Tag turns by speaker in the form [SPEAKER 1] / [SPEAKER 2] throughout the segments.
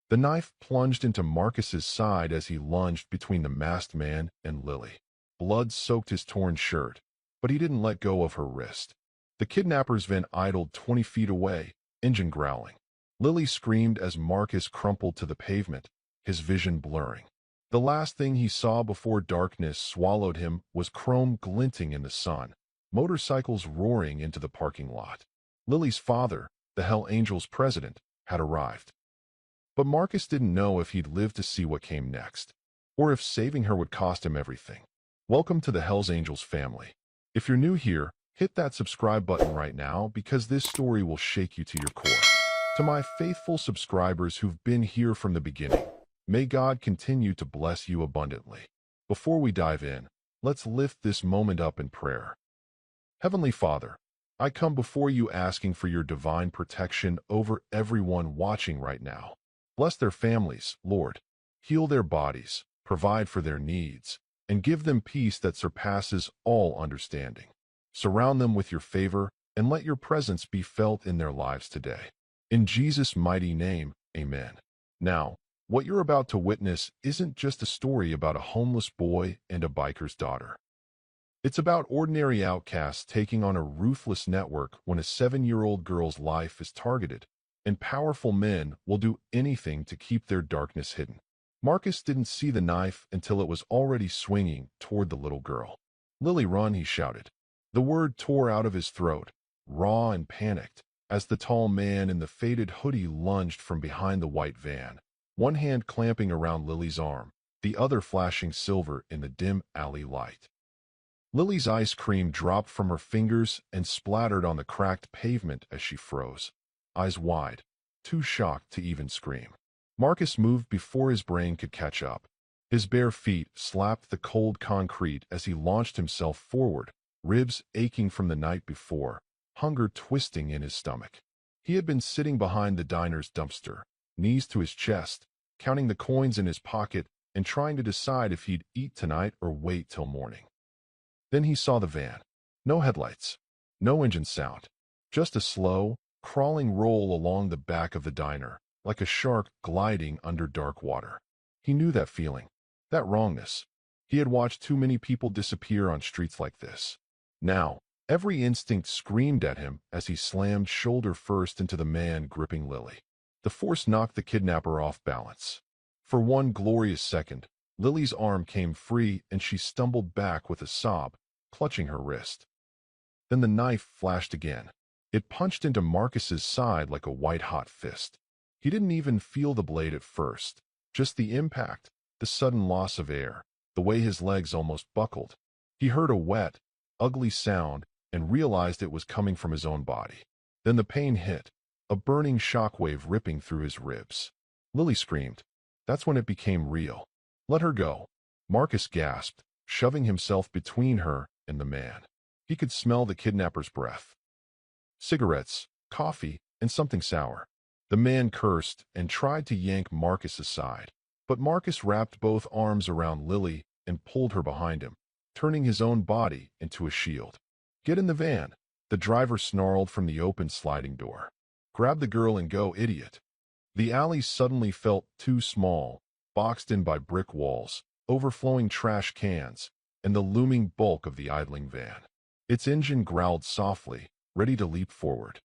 [SPEAKER 1] The knife plunged into Marcus's side as he lunged between the masked man and Lily. Blood soaked his torn shirt, but he didn't let go of her wrist. The kidnapper's van idled 20 feet away, engine growling. Lily screamed as Marcus crumpled to the pavement, his vision blurring. The last thing he saw before darkness swallowed him was chrome glinting in the sun, motorcycles roaring into the parking lot. Lily's father, the Hell Angels president, had arrived. But Marcus didn't know if he'd live to see what came next, or if saving her would cost him everything. Welcome to the Hells Angels family. If you're new here, hit that subscribe button right now because this story will shake you to your core. To my faithful subscribers who've been here from the beginning, may God continue to bless you abundantly. Before we dive in, let's lift this moment up in prayer. Heavenly Father, I come before you asking for your divine protection over everyone watching right now. Bless their families, Lord. Heal their bodies, provide for their needs, and give them peace that surpasses all understanding. Surround them with your favor and let your presence be felt in their lives today. In Jesus' mighty name, amen. Now, what you're about to witness isn't just a story about a homeless boy and a biker's daughter. It's about ordinary outcasts taking on a ruthless network when a 7-year-old girl's life is targeted, and powerful men will do anything to keep their darkness hidden. Marcus didn't see the knife until it was already swinging toward the little girl. "Lily, run," he shouted. The word tore out of his throat, raw and panicked, as the tall man in the faded hoodie lunged from behind the white van, one hand clamping around Lily's arm, the other flashing silver in the dim alley light. Lily's ice cream dropped from her fingers and splattered on the cracked pavement as she froze, eyes wide, too shocked to even scream. Marcus moved before his brain could catch up. His bare feet slapped the cold concrete as he launched himself forward, ribs aching from the night before, hunger twisting in his stomach. He had been sitting behind the diner's dumpster, knees to his chest, counting the coins in his pocket and trying to decide if he'd eat tonight or wait till morning. Then he saw the van. No headlights, no engine sound, just a slow, crawling roll along the back of the diner, like a shark gliding under dark water. He knew that feeling, that wrongness. He had watched too many people disappear on streets like this. Now, every instinct screamed at him as he slammed shoulder first into the man gripping Lily. The force knocked the kidnapper off balance. For one glorious second, Lily's arm came free and she stumbled back with a sob, clutching her wrist. Then the knife flashed again. It punched into Marcus's side like a white-hot fist. He didn't even feel the blade at first, just the impact, the sudden loss of air, the way his legs almost buckled. He heard a wet, ugly sound and realized it was coming from his own body. Then the pain hit, a burning shockwave ripping through his ribs. Lily screamed. That's when it became real. "Let her go," Marcus gasped, shoving himself between her and the man. He could smell the kidnapper's breath. Cigarettes, coffee, and something sour. The man cursed and tried to yank Marcus aside, but Marcus wrapped both arms around Lily and pulled her behind him, turning his own body into a shield. "Get in the van," the driver snarled from the open sliding door. "Grab the girl and go, idiot." The alley suddenly felt too small, boxed in by brick walls, overflowing trash cans, and the looming bulk of the idling van. Its engine growled softly, ready to leap forward.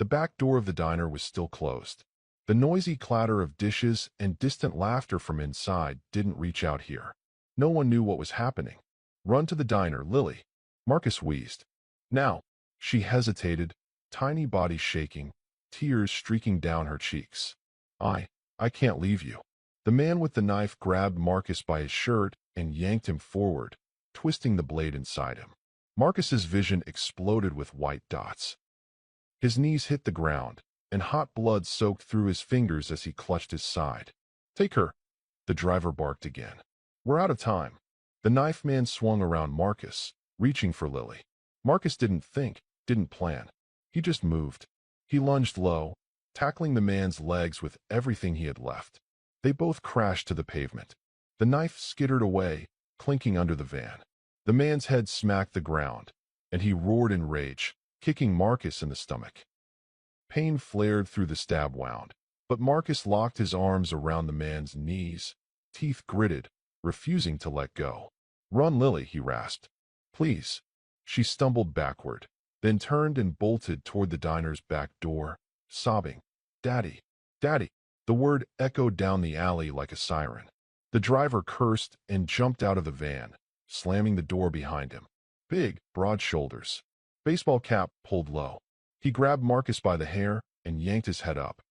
[SPEAKER 1] The back door of the diner was still closed. The noisy clatter of dishes and distant laughter from inside didn't reach out here. No one knew what was happening. "Run to the diner, Lily," Marcus wheezed. "Now." She hesitated, tiny body shaking, tears streaking down her cheeks. I can't leave you." The man with the knife grabbed Marcus by his shirt and yanked him forward, twisting the blade inside him. Marcus's vision exploded with white dots. His knees hit the ground, and hot blood soaked through his fingers as he clutched his side. "Take her," the driver barked again. "We're out of time." The knife man swung around Marcus, reaching for Lily. Marcus didn't think, didn't plan. He just moved. He lunged low, tackling the man's legs with everything he had left. They both crashed to the pavement. The knife skittered away, clinking under the van. The man's head smacked the ground, and he roared in rage, kicking Marcus in the stomach. Pain flared through the stab wound, But Marcus locked his arms around the man's knees, teeth gritted, refusing to let go. "Run, Lily," he rasped. "Please." She stumbled backward, then turned and bolted toward the diner's back door, sobbing, "Daddy, Daddy." The word echoed down the alley like a siren. The driver cursed and jumped out of the van, slamming the door behind him. Big, broad shoulders. Baseball cap pulled low. He grabbed Marcus by the hair and yanked his head up.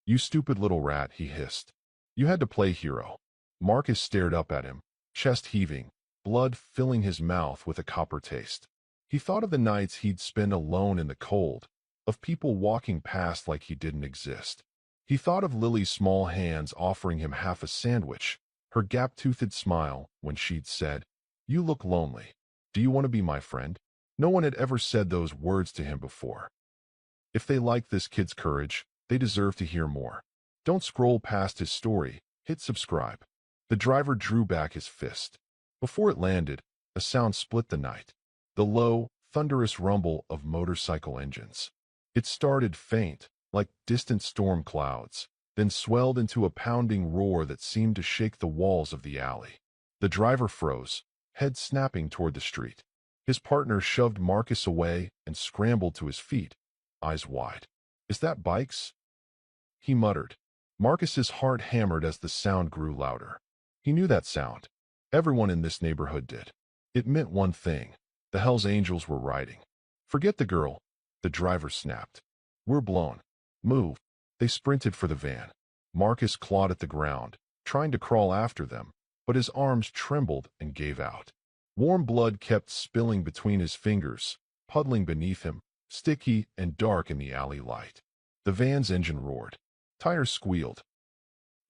[SPEAKER 1] "You stupid little rat," he hissed. "You had to play hero." Marcus stared up at him, chest heaving, blood filling his mouth with a copper taste. He thought of the nights he'd spend alone in the cold, of people walking past like he didn't exist. He thought of Lily's small hands offering him half a sandwich, her gap-toothed smile when she'd said, "You look lonely. Do you want to be my friend?" No one had ever said those words to him before. If they liked this kid's courage, they deserve to hear more. Don't scroll past his story, hit subscribe. The driver drew back his fist. Before it landed, a sound split the night. The low, thunderous rumble of motorcycle engines. It started faint, like distant storm clouds, then swelled into a pounding roar that seemed to shake the walls of the alley. The driver froze, head snapping toward the street. His partner shoved Marcus away and scrambled to his feet, eyes wide. "Is that bikes?" he muttered. Marcus's heart hammered as the sound grew louder. He knew that sound. Everyone in this neighborhood did. It meant one thing. The Hells Angels were riding. "Forget the girl," the driver snapped. "We're blown. Move." They sprinted for the van. Marcus clawed at the ground, trying to crawl after them, but his arms trembled and gave out. Warm blood kept spilling between his fingers, puddling beneath him, sticky and dark in the alley light. The van's engine roared. Tires squealed.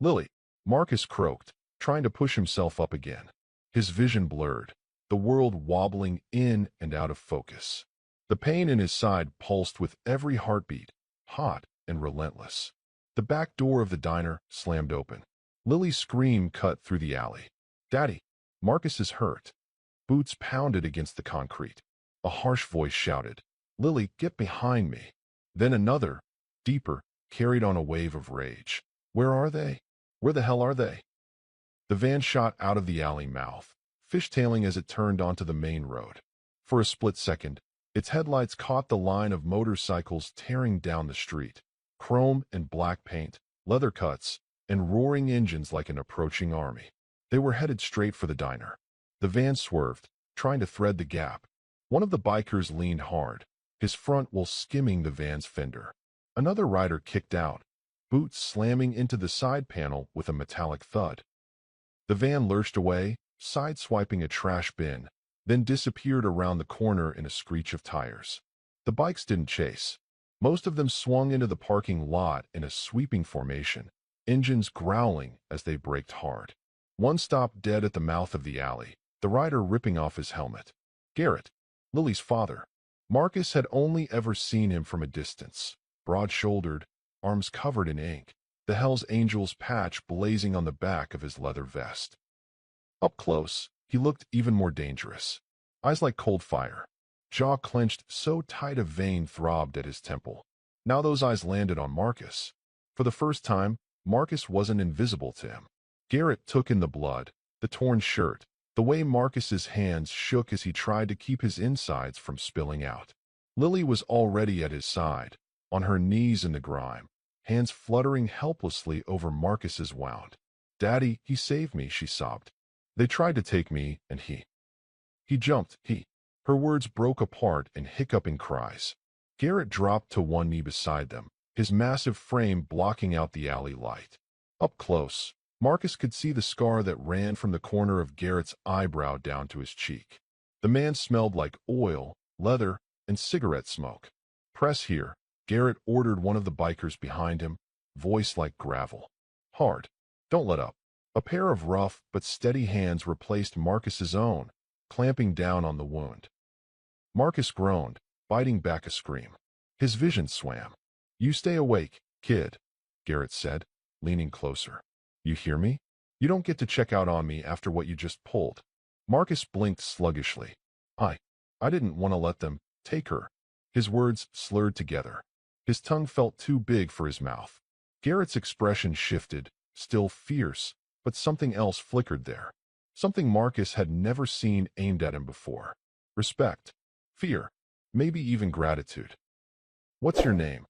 [SPEAKER 1] "Lily," Marcus croaked, trying to push himself up again. His vision blurred, the world wobbling in and out of focus. The pain in his side pulsed with every heartbeat, hot and relentless. The back door of the diner slammed open. Lily's scream cut through the alley. "Daddy, Marcus is hurt." Boots pounded against the concrete. A harsh voice shouted, "Lily, get behind me." Then another, deeper, carried on a wave of rage. "Where are they? Where the hell are they?" The van shot out of the alley mouth, fishtailing as it turned onto the main road. For a split second, its headlights caught the line of motorcycles tearing down the street. Chrome and black paint, leather cuts, and roaring engines like an approaching army. They were headed straight for the diner. The van swerved, trying to thread the gap. One of the bikers leaned hard, his front wheel skimming the van's fender. Another rider kicked out, boots slamming into the side panel with a metallic thud. The van lurched away, sideswiping a trash bin, then disappeared around the corner in a screech of tires. The bikes didn't chase. Most of them swung into the parking lot in a sweeping formation, engines growling as they braked hard. One stopped dead at the mouth of the alley, the rider ripping off his helmet. Garrett, Lily's father. Marcus had only ever seen him from a distance, broad-shouldered, arms covered in ink, the Hells Angels patch blazing on the back of his leather vest. Up close, he looked even more dangerous. Eyes like cold fire, jaw clenched so tight a vein throbbed at his temple. Now those eyes landed on Marcus. For the first time, Marcus wasn't invisible to him. Garrett took in the blood, the torn shirt, the way Marcus's hands shook as he tried to keep his insides from spilling out. Lily was already at his side, on her knees in the grime, hands fluttering helplessly over Marcus's wound. "Daddy, he saved me," she sobbed. "They tried to take me, and he jumped, he." Her words broke apart in hiccuping cries. Garrett dropped to one knee beside them, his massive frame blocking out the alley light. Up close, Marcus could see the scar that ran from the corner of Garrett's eyebrow down to his cheek. The man smelled like oil, leather, and cigarette smoke. "Press here," Garrett ordered one of the bikers behind him, voice like gravel. "Hard. Don't let up." A pair of rough but steady hands replaced Marcus's own, clamping down on the wound. Marcus groaned, biting back a scream. His vision swam. "You stay awake, kid," Garrett said, leaning closer. "You hear me? You don't get to check out on me after what you just pulled." Marcus blinked sluggishly. I didn't want to let them take her." His words slurred together. His tongue felt too big for his mouth. Garrett's expression shifted, still fierce, but something else flickered there. Something Marcus had never seen aimed at him before. Respect, fear, maybe even gratitude. "What's your name?"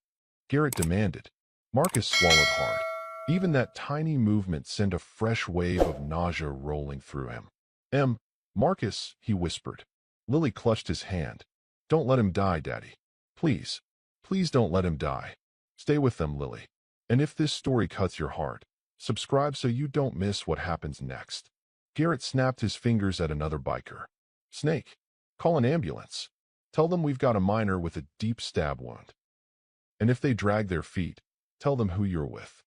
[SPEAKER 1] Garrett demanded. Marcus swallowed hard. Even that tiny movement sent a fresh wave of nausea rolling through him. Marcus," he whispered. Lily clutched his hand. "Don't let him die, Daddy. Please, please don't let him die. Stay with them, Lily. And if this story cuts your heart, subscribe so you don't miss what happens next." Garrett snapped his fingers at another biker. "Snake, call an ambulance. Tell them we've got a minor with a deep stab wound. And if they drag their feet, tell them who you're with."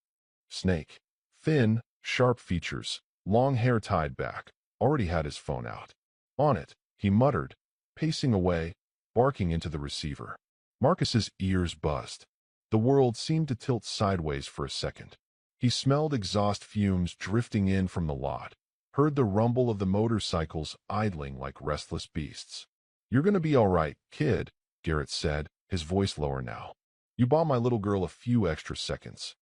[SPEAKER 1] Snake, thin, sharp features, long hair tied back, already had his phone out. On it, he muttered, pacing away, barking into the receiver. Marcus's ears buzzed. The world seemed to tilt sideways for a second. He smelled exhaust fumes drifting in from the lot, heard the rumble of the motorcycles idling like restless beasts. "You're gonna be all right, kid," Garrett said, his voice lower now. "You bought my little girl a few extra seconds.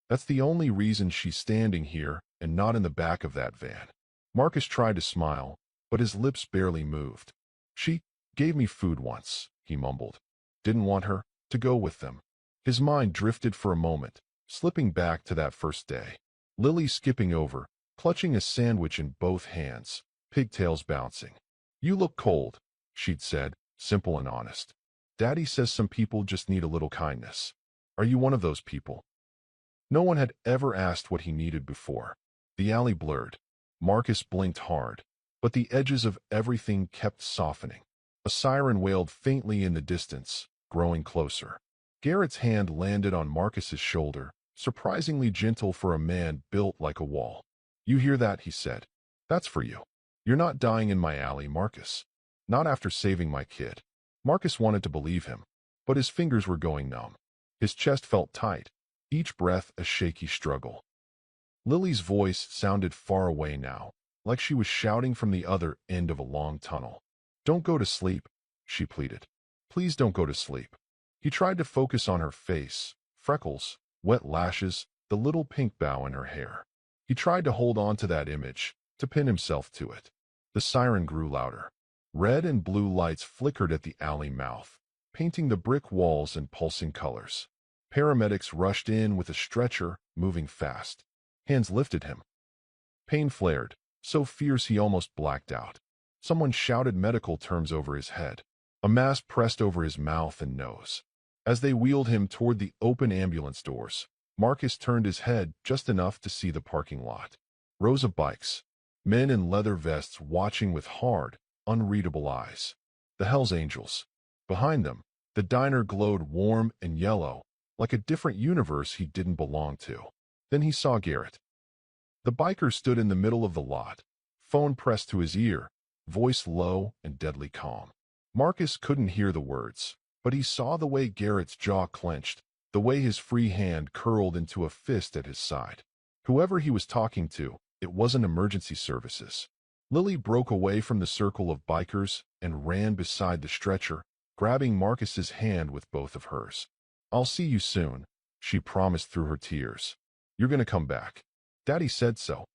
[SPEAKER 1] That's the only reason she's standing here and not in the back of that van." Marcus tried to smile, but his lips barely moved. "She gave me food once," he mumbled. "Didn't want her to go with them." His mind drifted for a moment, slipping back to that first day. Lily skipping over, clutching a sandwich in both hands, pigtails bouncing. "You look cold," she'd said, simple and honest. "Daddy says some people just need a little kindness. Are you one of those people?" No one had ever asked what he needed before. The alley blurred. Marcus blinked hard, but the edges of everything kept softening. A siren wailed faintly in the distance, growing closer. Garrett's hand landed on Marcus's shoulder, surprisingly gentle for a man built like a wall. "You hear that?" he said. "That's for you. You're not dying in my alley, Marcus. Not after saving my kid." Marcus wanted to believe him, but his fingers were going numb. His chest felt tight, each breath a shaky struggle. Lily's voice sounded far away now, like she was shouting from the other end of a long tunnel. "Don't go to sleep," she pleaded. "Please don't go to sleep." He tried to focus on her face, freckles, wet lashes, the little pink bow in her hair. He tried to hold on to that image, to pin himself to it. The siren grew louder. Red and blue lights flickered at the alley mouth, painting the brick walls in pulsing colors. Paramedics rushed in with a stretcher, moving fast. Hands lifted him. Pain flared, so fierce he almost blacked out. Someone shouted medical terms over his head. A mask pressed over his mouth and nose. As they wheeled him toward the open ambulance doors, Marcus turned his head just enough to see the parking lot. Rows of bikes. Men in leather vests watching with hard, unreadable eyes. The Hells Angels. Behind them, the diner glowed warm and yellow, like a different universe he didn't belong to. Then he saw Garrett. The biker stood in the middle of the lot, phone pressed to his ear, voice low and deadly calm. Marcus couldn't hear the words, but he saw the way Garrett's jaw clenched, the way his free hand curled into a fist at his side. Whoever he was talking to, it wasn't emergency services. Lily broke away from the circle of bikers and ran beside the stretcher, grabbing Marcus's hand with both of hers. "I'll see you soon," she promised through her tears. "You're gonna come back. Daddy said so.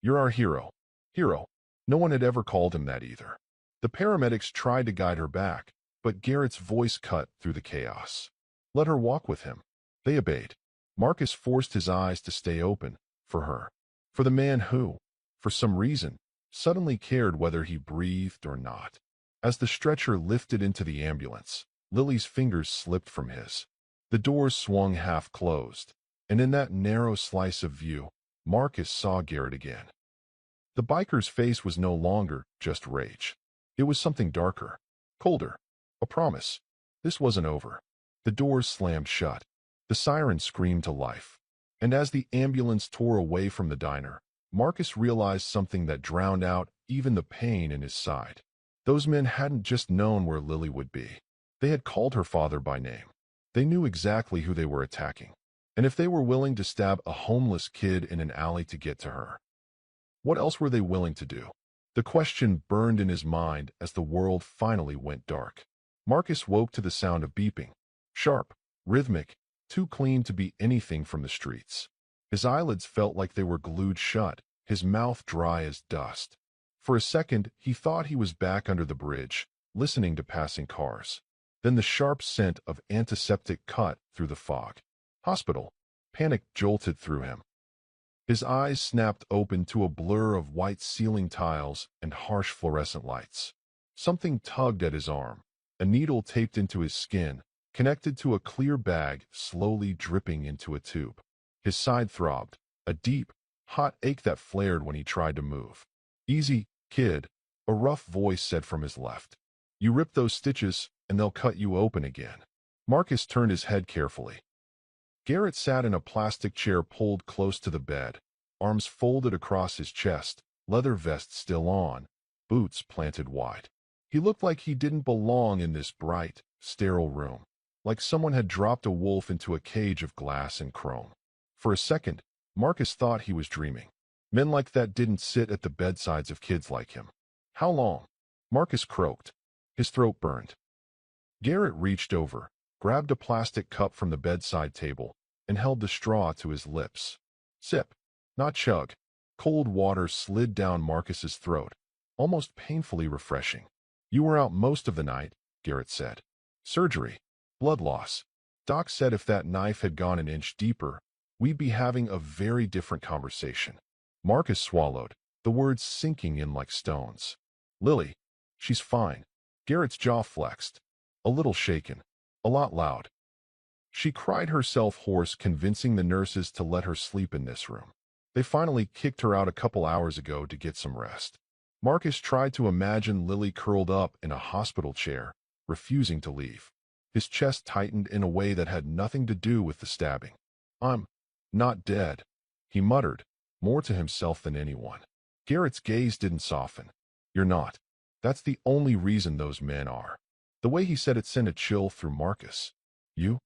[SPEAKER 1] You're our hero." Hero. No one had ever called him that either. The paramedics tried to guide her back, but Garrett's voice cut through the chaos. Let her walk with him. They obeyed. Marcus forced his eyes to stay open, for her. For the man who, for some reason, suddenly cared whether he breathed or not. As the stretcher lifted into the ambulance, Lily's fingers slipped from his. The doors swung half closed, and in that narrow slice of view, Marcus saw Garrett again. The biker's face was no longer just rage. It was something darker, colder, a promise. This wasn't over. The doors slammed shut. The siren screamed to life. And as the ambulance tore away from the diner, Marcus realized something that drowned out even the pain in his side. Those men hadn't just known where Lily would be. They had called her father by name. They knew exactly who they were attacking. And if they were willing to stab a homeless kid in an alley to get to her, what else were they willing to do? The question burned in his mind as the world finally went dark. Marcus woke to the sound of beeping. Sharp, rhythmic, too clean to be anything from the streets. His eyelids felt like they were glued shut, his mouth dry as dust. For a second, he thought he was back under the bridge, listening to passing cars. Then the sharp scent of antiseptic cut through the fog. Hospital. Panic jolted through him. His eyes snapped open to a blur of white ceiling tiles and harsh fluorescent lights. Something tugged at his arm. A needle taped into his skin, connected to a clear bag slowly dripping into a tube. His side throbbed, a deep, hot ache that flared when he tried to move. "Easy, kid," a rough voice said from his left. "You rip those stitches, and they'll cut you open again." Marcus turned his head carefully. Garrett sat in a plastic chair pulled close to the bed, arms folded across his chest, leather vest still on, boots planted wide. He looked like he didn't belong in this bright, sterile room, like someone had dropped a wolf into a cage of glass and chrome. For a second, Marcus thought he was dreaming. Men like that didn't sit at the bedsides of kids like him. "How long?" Marcus croaked. His throat burned. Garrett reached over, grabbed a plastic cup from the bedside table, and held the straw to his lips. Sip, not chug. Cold water slid down Marcus's throat, almost painfully refreshing. "You were out most of the night," Garrett said. "Surgery. Blood loss. Doc said if that knife had gone an inch deeper, we'd be having a very different conversation." Marcus swallowed, the words sinking in like stones. "Lily. She's fine." Garrett's jaw flexed. A little shaken. A lot loud. She cried herself hoarse, convincing the nurses to let her sleep in this room. They finally kicked her out a couple hours ago to get some rest. Marcus tried to imagine Lily curled up in a hospital chair, refusing to leave. His chest tightened in a way that had nothing to do with the stabbing. "I'm not dead," he muttered, more to himself than anyone. Garrett's gaze didn't soften. "You're not. That's the only reason those men are." The way he said it sent a chill through Marcus. You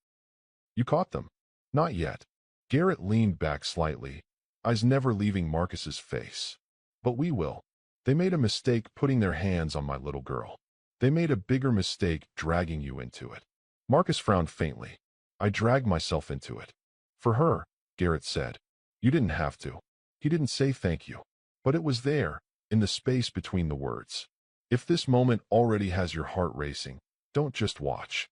[SPEAKER 1] caught them?" "Not yet." Garrett leaned back slightly, eyes never leaving Marcus's face. "But we will. They made a mistake putting their hands on my little girl. They made a bigger mistake dragging you into it." Marcus frowned faintly. "I dragged myself into it. For her," Garrett said. "You didn't have to." He didn't say thank you. But it was there, in the space between the words. If this moment already has your heart racing, don't just watch.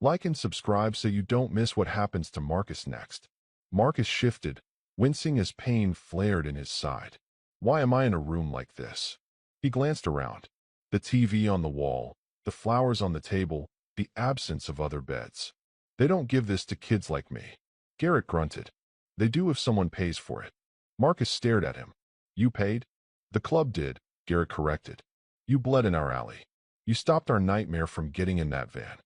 [SPEAKER 1] Like and subscribe so you don't miss what happens to Marcus next. Marcus shifted, wincing as pain flared in his side. "Why am I in a room like this?" He glanced around. The TV on the wall, the flowers on the table, the absence of other beds. "They don't give this to kids like me." Garrett grunted. "They do if someone pays for it." Marcus stared at him. "You paid?" "The club did," Garrett corrected. "You bled in our alley. You stopped our nightmare from getting in that van.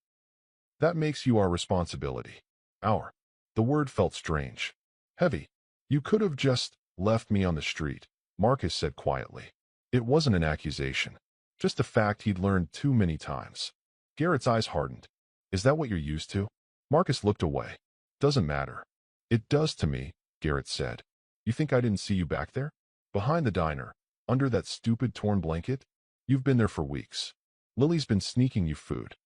[SPEAKER 1] That makes you our responsibility." "Our." The word felt strange. Heavy. "You could have just left me on the street," Marcus said quietly. It wasn't an accusation, just a fact he'd learned too many times. Garrett's eyes hardened. "Is that what you're used to?" Marcus looked away. "Doesn't matter." "It does to me," Garrett said. "You think I didn't see you back there? Behind the diner, under that stupid torn blanket? You've been there for weeks. Lily's been sneaking you food.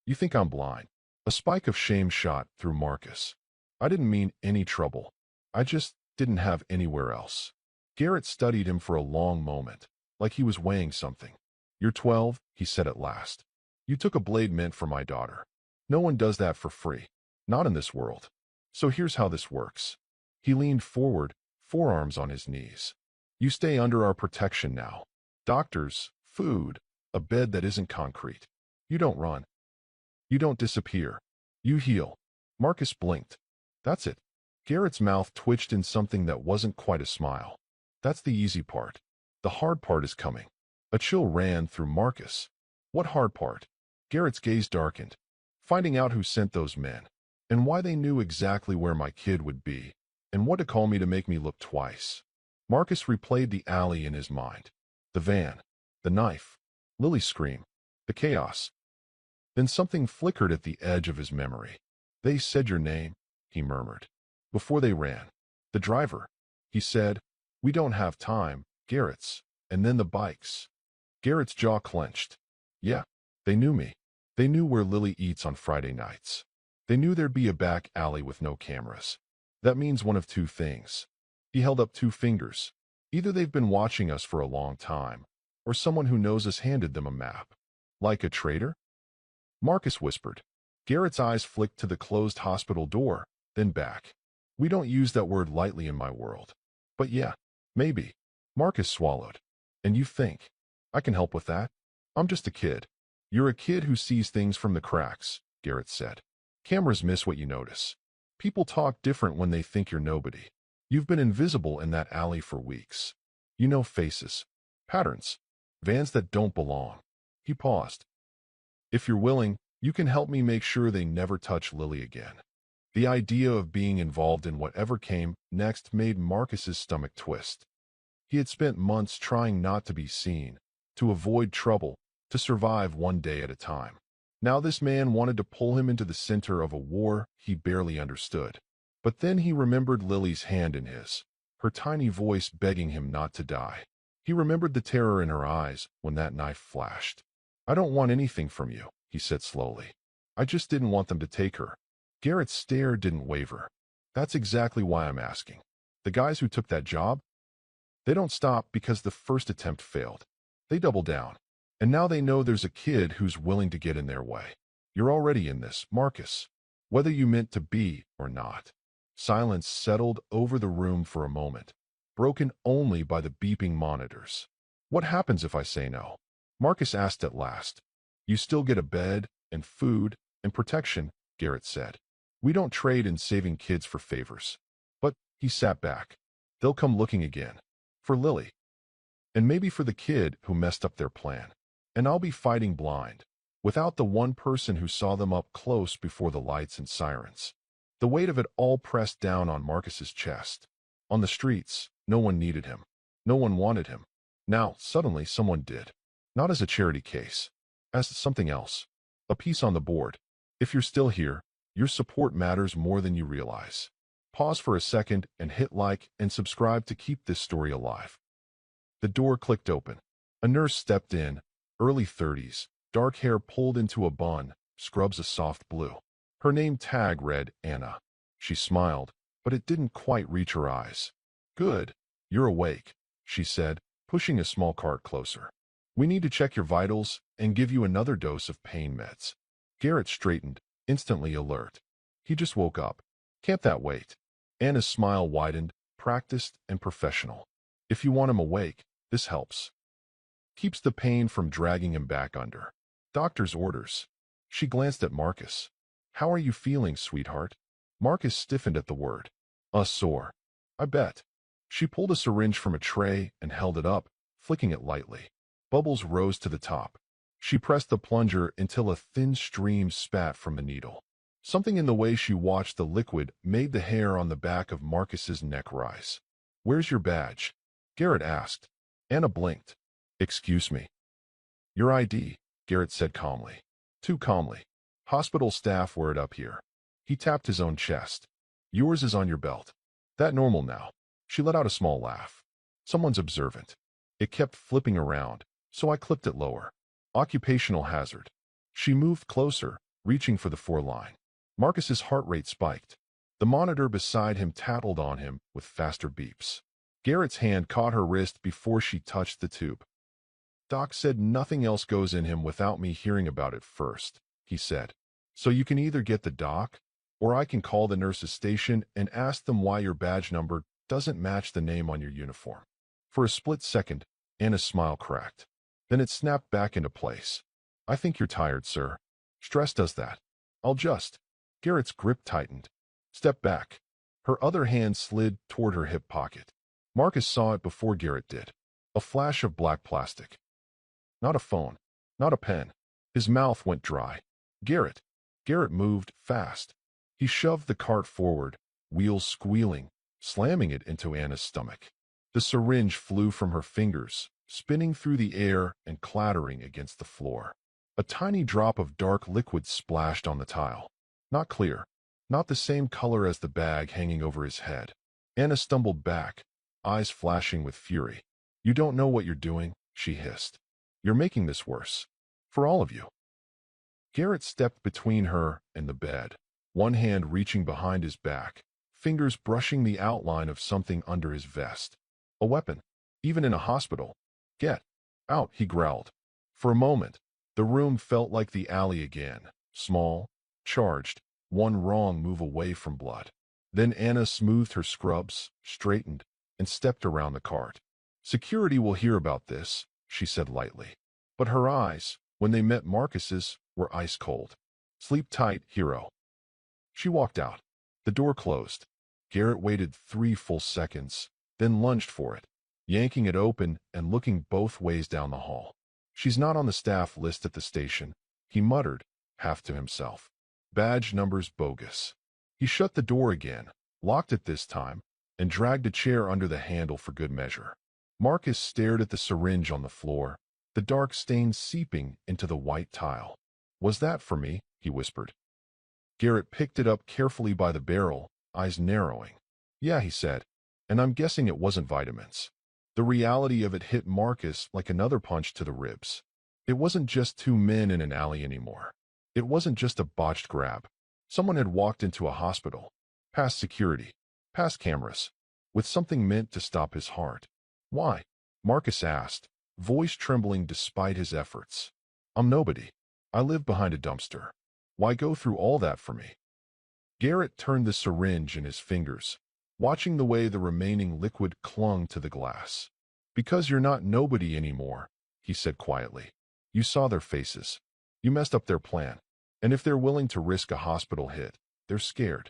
[SPEAKER 1] You think I'm blind?" A spike of shame shot through Marcus. "I didn't mean any trouble. I just didn't have anywhere else." Garrett studied him for a long moment, like he was weighing something. "You're 12, he said at last. "You took a blade meant for my daughter. No one does that for free. Not in this world. So here's how this works." He leaned forward, forearms on his knees. "You stay under our protection now. Doctors, food, a bed that isn't concrete. You don't run. You don't disappear. You heal." Marcus blinked. "That's it." Garrett's mouth twitched in something that wasn't quite a smile. "That's the easy part. The hard part is coming." A chill ran through Marcus. "What hard part?" Garrett's gaze darkened. "Finding out who sent those men, and why they knew exactly where my kid would be, and what to call me to make me look twice." Marcus replayed the alley in his mind. The van. The knife. Lily's scream. The chaos. Then something flickered at the edge of his memory. "They said your name," he murmured. "Before they ran. The driver." He said, "We don't have time, Garrett's." And then the bikes. Garrett's jaw clenched. "Yeah, they knew me. They knew where Lily eats on Friday nights. They knew there'd be a back alley with no cameras. That means one of two things. He held up two fingers. Either they've been watching us for a long time, or someone who knows us handed them a map. Like a traitor? Marcus whispered. Garrett's eyes flicked to the closed hospital door, then back. We don't use that word lightly in my world. But yeah, maybe. Marcus swallowed. And you think I can help with that? I'm just a kid. You're a kid who sees things from the cracks, Garrett said. Cameras miss what you notice. People talk different when they think you're nobody. You've been invisible in that alley for weeks. You know faces, patterns, vans that don't belong. He paused. If you're willing, you can help me make sure they never touch Lily again. The idea of being involved in whatever came next made Marcus's stomach twist. He had spent months trying not to be seen, to avoid trouble, to survive one day at a time. Now this man wanted to pull him into the center of a war he barely understood. But then he remembered Lily's hand in his, her tiny voice begging him not to die. He remembered the terror in her eyes when that knife flashed. I don't want anything from you, he said slowly. I just didn't want them to take her. Garrett's stare didn't waver. That's exactly why I'm asking. The guys who took that job? They don't stop because the first attempt failed. They double down. And now they know there's a kid who's willing to get in their way. You're already in this, Marcus. Whether you meant to be or not. Silence settled over the room for a moment, broken only by the beeping monitors. What happens if I say no? Marcus asked at last. You still get a bed and food and protection, Garrett said. We don't trade in saving kids for favors. But he sat back. They'll come looking again. For Lily. And maybe for the kid who messed up their plan. And I'll be fighting blind, without the one person who saw them up close before the lights and sirens. The weight of it all pressed down on Marcus's chest. On the streets, no one needed him. No one wanted him. Now, suddenly, someone did. Not as a charity case. As something else. A piece on the board. If you're still here, your support matters more than you realize. Pause for a second and hit like and subscribe to keep this story alive. The door clicked open. A nurse stepped in, early 30s, dark hair pulled into a bun, scrubs a soft blue. Her name tag read Anna. She smiled, but it didn't quite reach her eyes. Good. You're awake, she said, pushing a small cart closer. We need to check your vitals and give you another dose of pain meds. Garrett straightened, instantly alert. He just woke up. Can't that wait? Anna's smile widened, practiced and professional. If you want him awake, this helps. Keeps the pain from dragging him back under. Doctor's orders. She glanced at Marcus. How are you feeling, sweetheart? Marcus stiffened at the word. Sore. I bet. She pulled a syringe from a tray and held it up, flicking it lightly. Bubbles rose to the top. She pressed the plunger until a thin stream spat from the needle. Something in the way she watched the liquid made the hair on the back of Marcus's neck rise. Where's your badge? Garrett asked. Anna blinked. Excuse me. Your ID, Garrett said calmly. Too calmly. Hospital staff wear it up here. He tapped his own chest. Yours is on your belt. That normal now. She let out a small laugh. Someone's observant. It kept flipping around, so I clipped it lower. Occupational hazard. She moved closer, reaching for the 4-line. Marcus's heart rate spiked. The monitor beside him tattled on him with faster beeps. Garrett's hand caught her wrist before she touched the tube. Doc said nothing else goes in him without me hearing about it first, he said. So you can either get the doc, or I can call the nurse's station and ask them why your badge number doesn't match the name on your uniform. For a split second, Anna's smile cracked. Then it snapped back into place. I think you're tired, sir. Stress does that. I'll just. Garrett's grip tightened. Step back. Her other hand slid toward her hip pocket. Marcus saw it before Garrett did. A flash of black plastic. Not a phone. Not a pen. His mouth went dry. Garrett. Garrett moved fast. He shoved the cart forward, wheels squealing, slamming it into Anna's stomach. The syringe flew from her fingers, spinning through the air and clattering against the floor. A tiny drop of dark liquid splashed on the tile. Not clear. Not the same color as the bag hanging over his head. Anna stumbled back, eyes flashing with fury. You don't know what you're doing, she hissed. You're making this worse. For all of you. Garrett stepped between her and the bed. one hand reaching behind his back, fingers brushing the outline of something under his vest. A weapon, even in a hospital. Get out, he growled. For a moment, the room felt like the alley again, small, charged, one wrong move away from blood. Then Anna smoothed her scrubs, straightened, and stepped around the cart. Security will hear about this, she said lightly. But her eyes, when they met Marcus's, were ice cold. Sleep tight, hero. She walked out. The door closed. Garrett waited 3 full seconds, then lunged for it, yanking it open and looking both ways down the hall. She's not on the staff list at the station, he muttered, half to himself. Badge numbers bogus. He shut the door again, locked it this time, and dragged a chair under the handle for good measure. Marcus stared at the syringe on the floor, the dark stain seeping into the white tile. Was that for me? He whispered. Garrett picked it up carefully by the barrel, eyes narrowing. Yeah, he said, and I'm guessing it wasn't vitamins. The reality of it hit Marcus like another punch to the ribs. It wasn't just 2 men in an alley anymore. It wasn't just a botched grab. Someone had walked into a hospital, past security, past cameras, with something meant to stop his heart. Why? Marcus asked, voice trembling despite his efforts. I'm nobody. I live behind a dumpster. Why go through all that for me? Garrett turned the syringe in his fingers, watching the way the remaining liquid clung to the glass. Because you're not nobody anymore, he said quietly. You saw their faces. You messed up their plan. And if they're willing to risk a hospital hit, they're scared.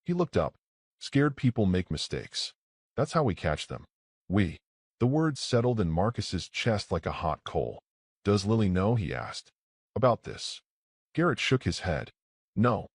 [SPEAKER 1] He looked up. Scared people make mistakes. That's how we catch them. We. The words settled in Marcus's chest like a hot coal. Does Lily know? He asked. About this. Garrett shook his head. No.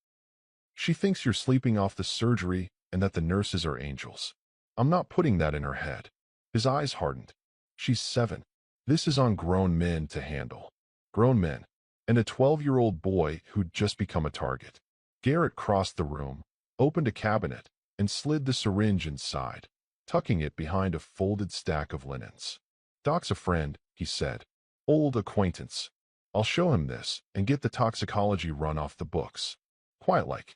[SPEAKER 1] She thinks you're sleeping off the surgery and that the nurses are angels. I'm not putting that in her head. His eyes hardened. She's 7. This is on grown men to handle. Grown men. And a 12-year-old boy who'd just become a target. Garrett crossed the room, opened a cabinet, and slid the syringe inside, tucking it behind a folded stack of linens. Doc's a friend, he said. Old acquaintance. I'll show him this and get the toxicology run off the books. Quiet like.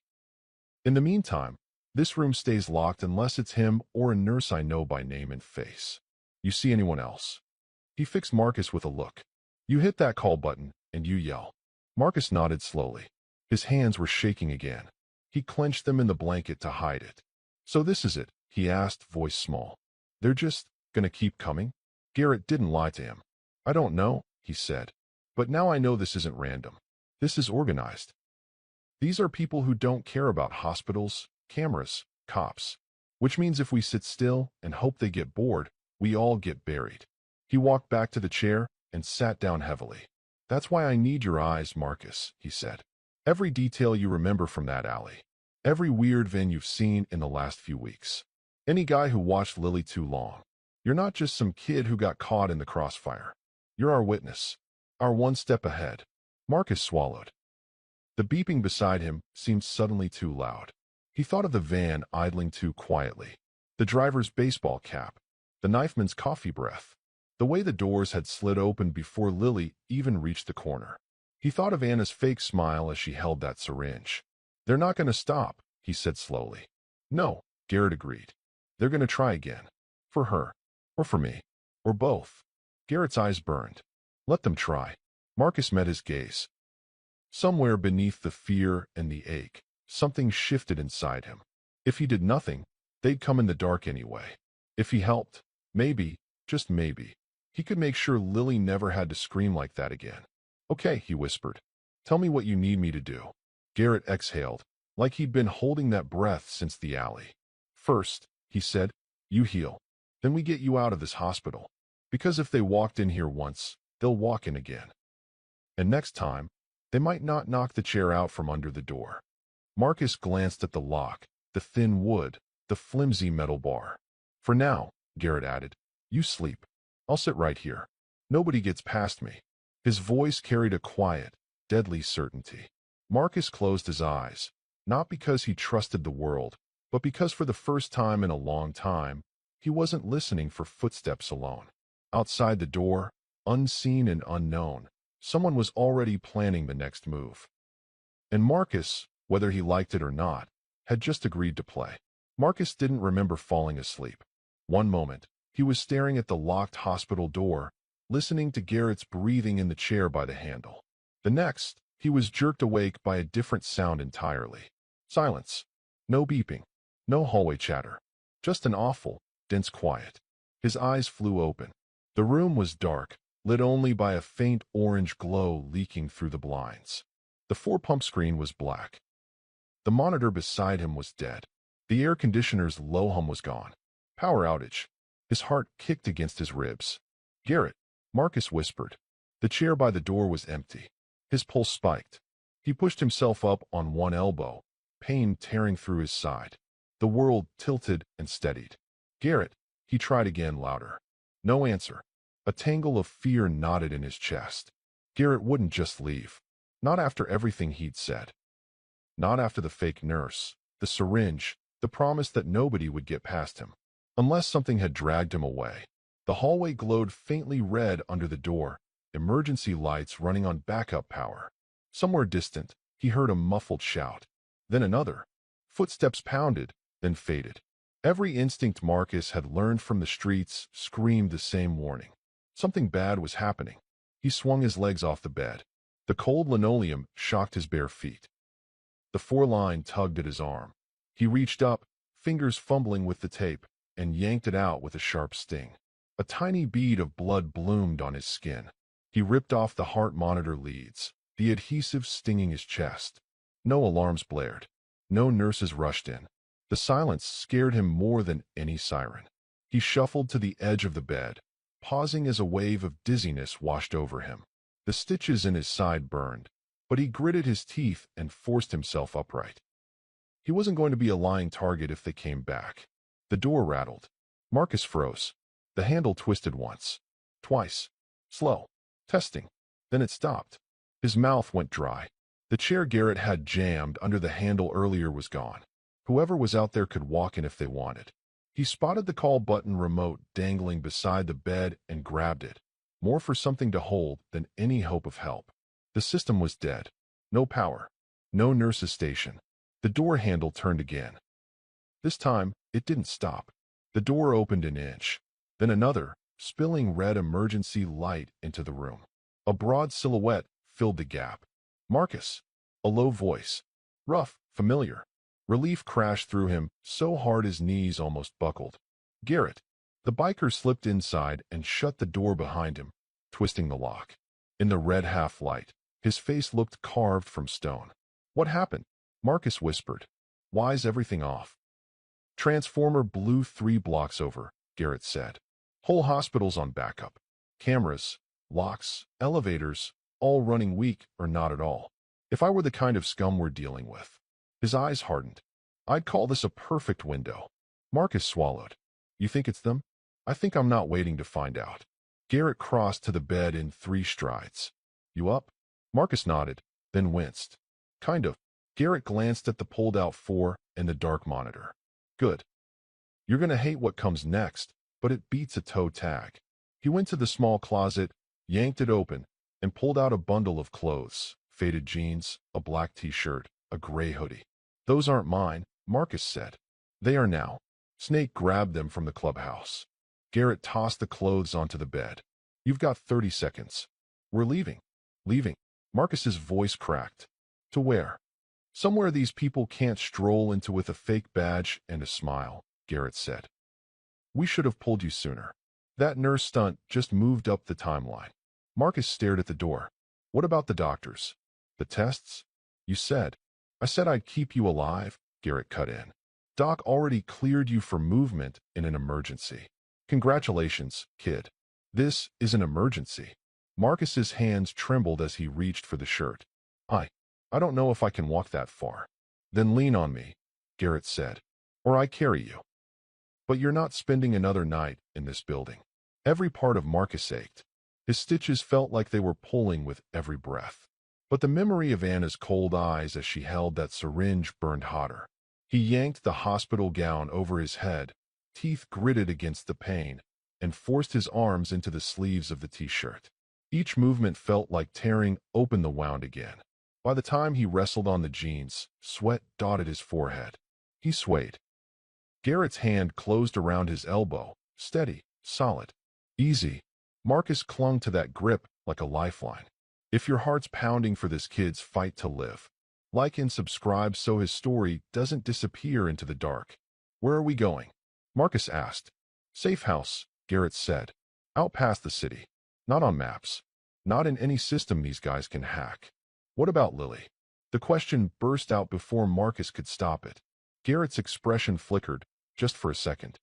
[SPEAKER 1] In the meantime, this room stays locked unless it's him or a nurse I know by name and face. You see anyone else? He fixed Marcus with a look. You hit that call button, and you yell. Marcus nodded slowly. His hands were shaking again. He clenched them in the blanket to hide it. So this is it, he asked, voice small. They're just gonna keep coming? Garrett didn't lie to him. I don't know, he said. But now I know this isn't random. This is organized. These are people who don't care about hospitals, cameras, cops. Which means if we sit still and hope they get bored, we all get buried. He walked back to the chair and sat down heavily. That's why I need your eyes, Marcus, he said. Every detail you remember from that alley. Every weird van you've seen in the last few weeks. Any guy who watched Lily too long. You're not just some kid who got caught in the crossfire. You're our witness. Our one step ahead. Marcus swallowed. The beeping beside him seemed suddenly too loud. He thought of the van idling too quietly. The driver's baseball cap. The knifeman's coffee breath. The way the doors had slid open before Lily even reached the corner. He thought of Anna's fake smile as she held that syringe. They're not going to stop, he said slowly. No, Garrett agreed. They're going to try again. For her. Or for me. Or both. Garrett's eyes burned. Let them try. Marcus met his gaze. Somewhere beneath the fear and the ache, something shifted inside him. If he did nothing, they'd come in the dark anyway. If he helped, maybe, just maybe, he could make sure Lily never had to scream like that again. Okay, he whispered. Tell me what you need me to do. Garrett exhaled, like he'd been holding that breath since the alley. First, he said, you heal. Then we get you out of this hospital. Because if they walked in here once, they'll walk in again. And next time, they might not knock the chair out from under the door. Marcus glanced at the lock, the thin wood, the flimsy metal bar. For now, Garrett added, you sleep. I'll sit right here. Nobody gets past me. His voice carried a quiet, deadly certainty. Marcus closed his eyes, not because he trusted the world, but because for the first time in a long time, he wasn't listening for footsteps alone. Outside the door, unseen and unknown, someone was already planning the next move. And Marcus, whether he liked it or not, had just agreed to play. Marcus didn't remember falling asleep. One moment, he was staring at the locked hospital door, listening to Garrett's breathing in the chair by the handle. The next, he was jerked awake by a different sound entirely. Silence. No beeping. No hallway chatter. Just an awful, dense quiet. His eyes flew open. The room was dark, lit only by a faint orange glow leaking through the blinds. The four-pump screen was black. The monitor beside him was dead. The air conditioner's low hum was gone. Power outage. His heart kicked against his ribs. Garrett, Marcus whispered. The chair by the door was empty. His pulse spiked. He pushed himself up on one elbow, pain tearing through his side. The world tilted and steadied. Garrett, he tried again louder. No answer. A tangle of fear knotted in his chest. Garrett wouldn't just leave. Not after everything he'd said. Not after the fake nurse, the syringe, the promise that nobody would get past him. Unless something had dragged him away. The hallway glowed faintly red under the door, emergency lights running on backup power. Somewhere distant, he heard a muffled shout. Then another. Footsteps pounded, then faded. Every instinct Marcus had learned from the streets screamed the same warning. Something bad was happening. He swung his legs off the bed. The cold linoleum shocked his bare feet. The four-line tugged at his arm. He reached up, fingers fumbling with the tape, and yanked it out with a sharp sting. A tiny bead of blood bloomed on his skin. He ripped off the heart monitor leads, the adhesive stinging his chest. No alarms blared. No nurses rushed in. The silence scared him more than any siren. He shuffled to the edge of the bed, pausing as a wave of dizziness washed over him. The stitches in his side burned, but he gritted his teeth and forced himself upright. He wasn't going to be a lying target if they came back. The door rattled. Marcus froze. The handle twisted once. Twice. Slow. Testing. Then it stopped. His mouth went dry. The chair Garrett had jammed under the handle earlier was gone. Whoever was out there could walk in if they wanted. He spotted the call button remote dangling beside the bed and grabbed it, more for something to hold than any hope of help. The system was dead. No power. No nurse's station. The door handle turned again. This time, it didn't stop. The door opened an inch. Then another, spilling red emergency light into the room. A broad silhouette filled the gap. Marcus. A low voice. Rough, familiar. Relief crashed through him, so hard his knees almost buckled. Garrett. The biker slipped inside and shut the door behind him, twisting the lock. In the red half-light, his face looked carved from stone. What happened? Marcus whispered. Why's everything off? Transformer blew 3 blocks over, Garrett said. Whole hospitals on backup. Cameras, locks, elevators, all running weak or not at all. If I were the kind of scum we're dealing with. His eyes hardened. I'd call this a perfect window. Marcus swallowed. You think it's them? I think I'm not waiting to find out. Garrett crossed to the bed in 3 strides. You up? Marcus nodded, then winced. Kind of. Garrett glanced at the pulled-out 4 and the dark monitor. Good. You're gonna hate what comes next, but it beats a toe tag. He went to the small closet, yanked it open, and pulled out a bundle of clothes, faded jeans, a black t-shirt, a gray hoodie. Those aren't mine, Marcus said. They are now. Snake grabbed them from the clubhouse. Garrett tossed the clothes onto the bed. You've got 30 seconds. We're leaving. Leaving. Marcus's voice cracked. To where? Somewhere these people can't stroll into with a fake badge and a smile, Garrett said. We should have pulled you sooner. That nurse stunt just moved up the timeline. Marcus stared at the door. What about the doctors? The tests? You said. I said I'd keep you alive, Garrett cut in. Doc already cleared you for movement in an emergency. Congratulations, kid. This is an emergency. Marcus's hands trembled as he reached for the shirt. I don't know if I can walk that far. Then lean on me, Garrett said, or I carry you. But you're not spending another night in this building. Every part of Marcus ached. His stitches felt like they were pulling with every breath. But the memory of Anna's cold eyes as she held that syringe burned hotter. He yanked the hospital gown over his head, teeth gritted against the pain, and forced his arms into the sleeves of the t-shirt. Each movement felt like tearing open the wound again. By the time he wrestled on the jeans, sweat dotted his forehead. He swayed. Garrett's hand closed around his elbow, steady, solid. Easy. Marcus clung to that grip like a lifeline. If your heart's pounding for this kid's fight to live, like and subscribe so his story doesn't disappear into the dark. Where are we going? Marcus asked. Safe house, Garrett said. Out past the city. Not on maps. Not in any system these guys can hack. What about Lily? The question burst out before Marcus could stop it. Garrett's expression flickered, just for a second.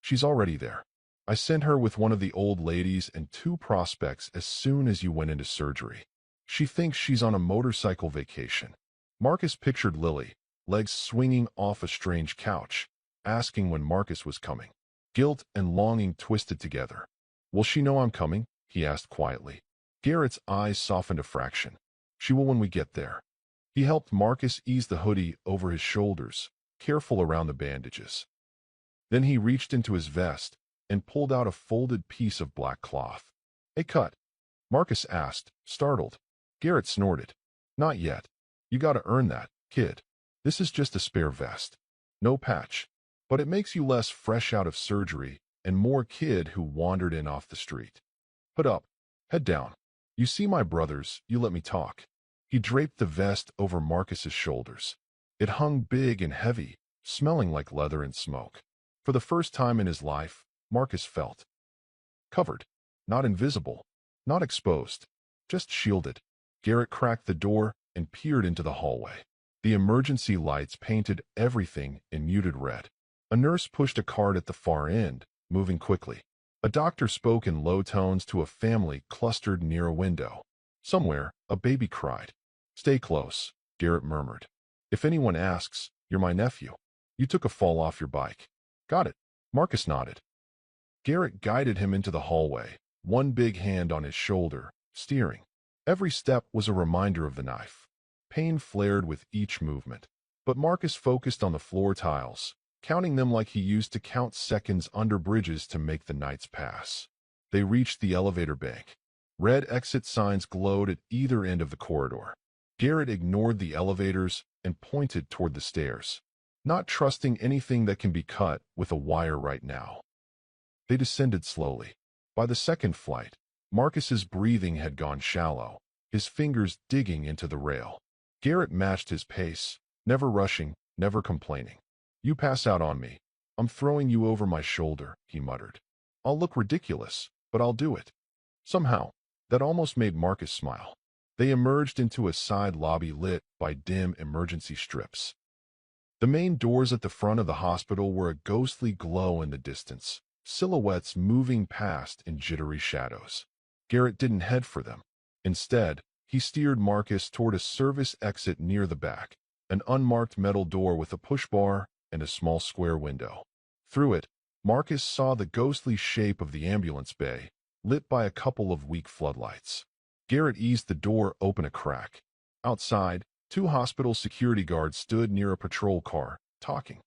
[SPEAKER 1] She's already there. I sent her with one of the old ladies and 2 prospects as soon as you went into surgery. She thinks she's on a motorcycle vacation. Marcus pictured Lily, legs swinging off a strange couch, asking when Marcus was coming. Guilt and longing twisted together. Will she know I'm coming? He asked quietly. Garrett's eyes softened a fraction. She will when we get there. He helped Marcus ease the hoodie over his shoulders, careful around the bandages. Then he reached into his vest and pulled out a folded piece of black cloth. A cut? Marcus asked, startled. Garrett snorted. Not yet. You gotta earn that, kid. This is just a spare vest. No patch. But it makes you less fresh out of surgery and more kid who wandered in off the street. Hood up. Head down. You see my brothers, you let me talk. He draped the vest over Marcus's shoulders. It hung big and heavy, smelling like leather and smoke. For the first time in his life, Marcus felt covered. Not invisible. Not exposed. Just shielded. Garrett cracked the door and peered into the hallway. The emergency lights painted everything in muted red. A nurse pushed a cart at the far end, moving quickly. A doctor spoke in low tones to a family clustered near a window. Somewhere, a baby cried. Stay close, Garrett murmured. If anyone asks, you're my nephew. You took a fall off your bike. Got it. Marcus nodded. Garrett guided him into the hallway, one big hand on his shoulder, steering. Every step was a reminder of the knife. Pain flared with each movement. But Marcus focused on the floor tiles, counting them like he used to count seconds under bridges to make the nights pass. They reached the elevator bank. Red exit signs glowed at either end of the corridor. Garrett ignored the elevators and pointed toward the stairs, not trusting anything that can be cut with a wire right now. They descended slowly. By the second flight, Marcus's breathing had gone shallow, his fingers digging into the rail. Garrett matched his pace, never rushing, never complaining. You pass out on me. I'm throwing you over my shoulder, he muttered. I'll look ridiculous, but I'll do it. Somehow, that almost made Marcus smile. They emerged into a side lobby lit by dim emergency strips. The main doors at the front of the hospital were a ghostly glow in the distance, silhouettes moving past in jittery shadows. Garrett didn't head for them. Instead, he steered Marcus toward a service exit near the back, an unmarked metal door with a push bar and a small square window. Through it, Marcus saw the ghostly shape of the ambulance bay, lit by a couple of weak floodlights. Garrett eased the door open a crack. Outside, 2 hospital security guards stood near a patrol car, talking.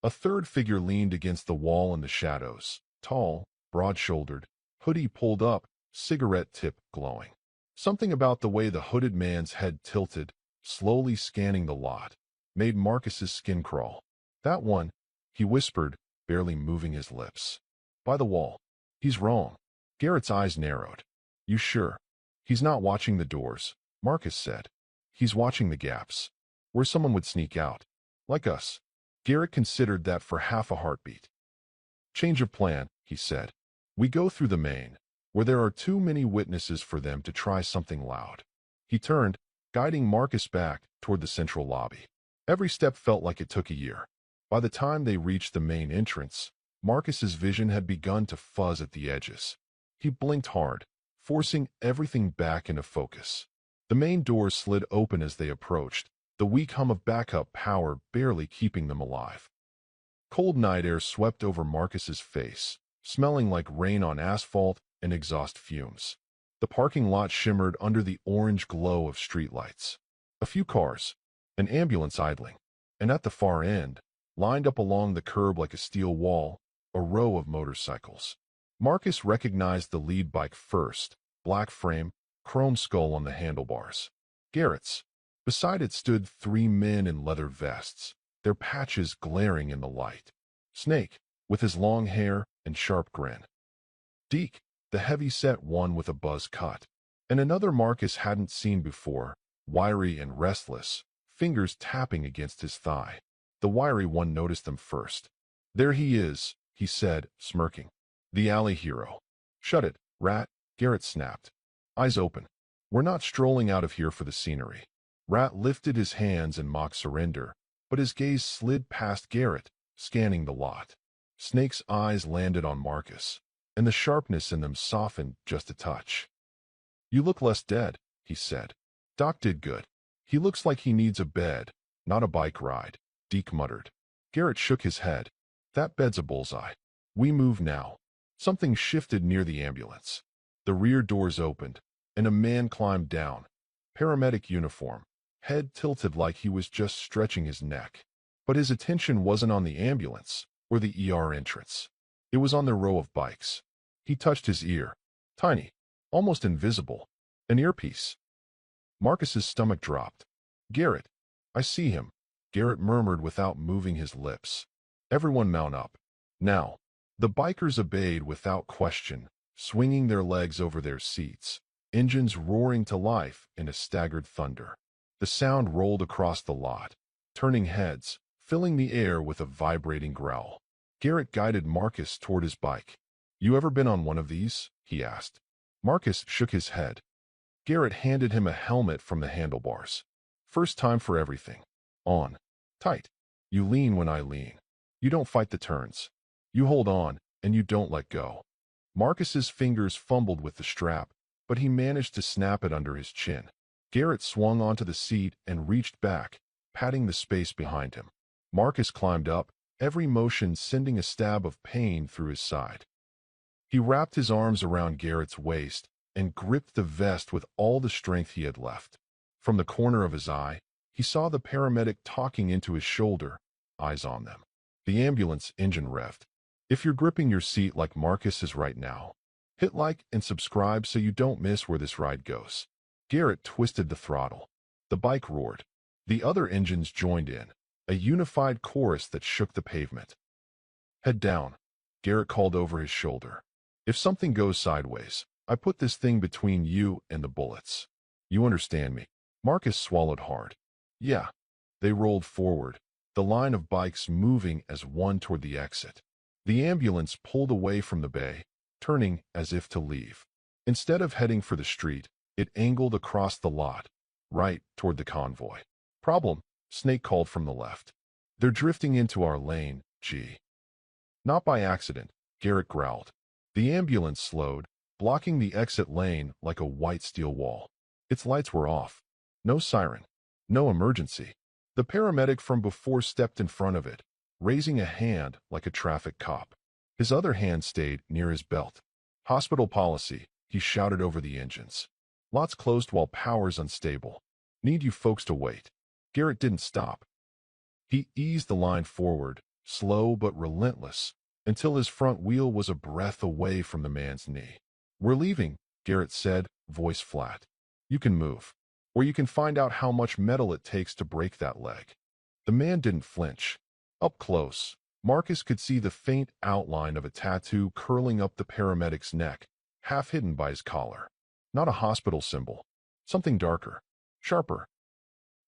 [SPEAKER 1] A third figure leaned against the wall in the shadows, tall, broad-shouldered, hoodie pulled up, cigarette tip glowing. Something about the way the hooded man's head tilted, slowly scanning the lot, made Marcus's skin crawl. That one, he whispered, barely moving his lips. By the wall. He's wrong. Garrett's eyes narrowed. You sure? He's not watching the doors, Marcus said. He's watching the gaps, where someone would sneak out. Like us. Garrett considered that for half a heartbeat. Change of plan, he said. We go through the main, where there are too many witnesses for them to try something loud. He turned, guiding Marcus back toward the central lobby. Every step felt like it took a year. By the time they reached the main entrance, Marcus's vision had begun to fuzz at the edges. He blinked hard, forcing everything back into focus. The main doors slid open as they approached, the weak hum of backup power barely keeping them alive. Cold night air swept over Marcus's face, smelling like rain on asphalt and exhaust fumes. The parking lot shimmered under the orange glow of streetlights. A few cars, an ambulance idling, and at the far end, lined up along the curb like a steel wall, a row of motorcycles. Marcus recognized the lead bike first, black frame, chrome skull on the handlebars. Garrett's. Beside it stood 3 men in leather vests, their patches glaring in the light. Snake, with his long hair and sharp grin. Deke, the heavy-set one with a buzz cut. And another Marcus hadn't seen before, wiry and restless, fingers tapping against his thigh. The wiry one noticed them first. "There he is," he said, smirking. "The alley hero." "Shut it, Rat," Garrett snapped. Eyes open. "We're not strolling out of here for the scenery." Rat lifted his hands in mock surrender, but his gaze slid past Garrett, scanning the lot. Snake's eyes landed on Marcus, and the sharpness in them softened just a touch. "You look less dead," he said. "Doc did good. He looks like he needs a bed, not a bike ride," Deke muttered. Garrett shook his head. "That bed's a bullseye. We move now." Something shifted near the ambulance. The rear doors opened, and a man climbed down. Paramedic uniform, head tilted like he was just stretching his neck. But his attention wasn't on the ambulance or the ER entrance. It was on the row of bikes. He touched his ear. Tiny, almost invisible. An earpiece. Marcus's stomach dropped. "Garrett, I see him," Garrett murmured without moving his lips. "Everyone mount up. Now." The bikers obeyed without question, swinging their legs over their seats, engines roaring to life in a staggered thunder. The sound rolled across the lot, turning heads, filling the air with a vibrating growl. Garrett guided Marcus toward his bike. "You ever been on one of these?" he asked. Marcus shook his head. Garrett handed him a helmet from the handlebars. "First time for everything. On. Tight. You lean when I lean. You don't fight the turns. You hold on, and you don't let go." Marcus's fingers fumbled with the strap, but he managed to snap it under his chin. Garrett swung onto the seat and reached back, patting the space behind him. Marcus climbed up, every motion sending a stab of pain through his side. He wrapped his arms around Garrett's waist and gripped the vest with all the strength he had left. From the corner of his eye, he saw the paramedic talking into his shoulder, eyes on them. The ambulance engine revved. "If you're gripping your seat like Marcus is right now, hit like and subscribe so you don't miss where this ride goes." Garrett twisted the throttle. The bike roared. The other engines joined in, a unified chorus that shook the pavement. "Head down," Garrett called over his shoulder. "If something goes sideways, I put this thing between you and the bullets. You understand me?" Marcus swallowed hard. "Yeah." They rolled forward, the line of bikes moving as one toward the exit. The ambulance pulled away from the bay, turning as if to leave. Instead of heading for the street, it angled across the lot, right toward the convoy. "Problem," Snake called from the left. "They're drifting into our lane, G." "Not by accident," Garrett growled. The ambulance slowed, blocking the exit lane like a white steel wall. Its lights were off. No siren. No emergency. The paramedic from before stepped in front of it, raising a hand like a traffic cop. His other hand stayed near his belt. "Hospital policy," he shouted over the engines. "Lots closed while power's unstable. Need you folks to wait." Garrett didn't stop. He eased the line forward, slow but relentless, until his front wheel was a breath away from the man's knee. "We're leaving," Garrett said, voice flat. "You can move. Or you can find out how much metal it takes to break that leg." The man didn't flinch. Up close, Marcus could see the faint outline of a tattoo curling up the paramedic's neck, half hidden by his collar. Not a hospital symbol. Something darker. Sharper.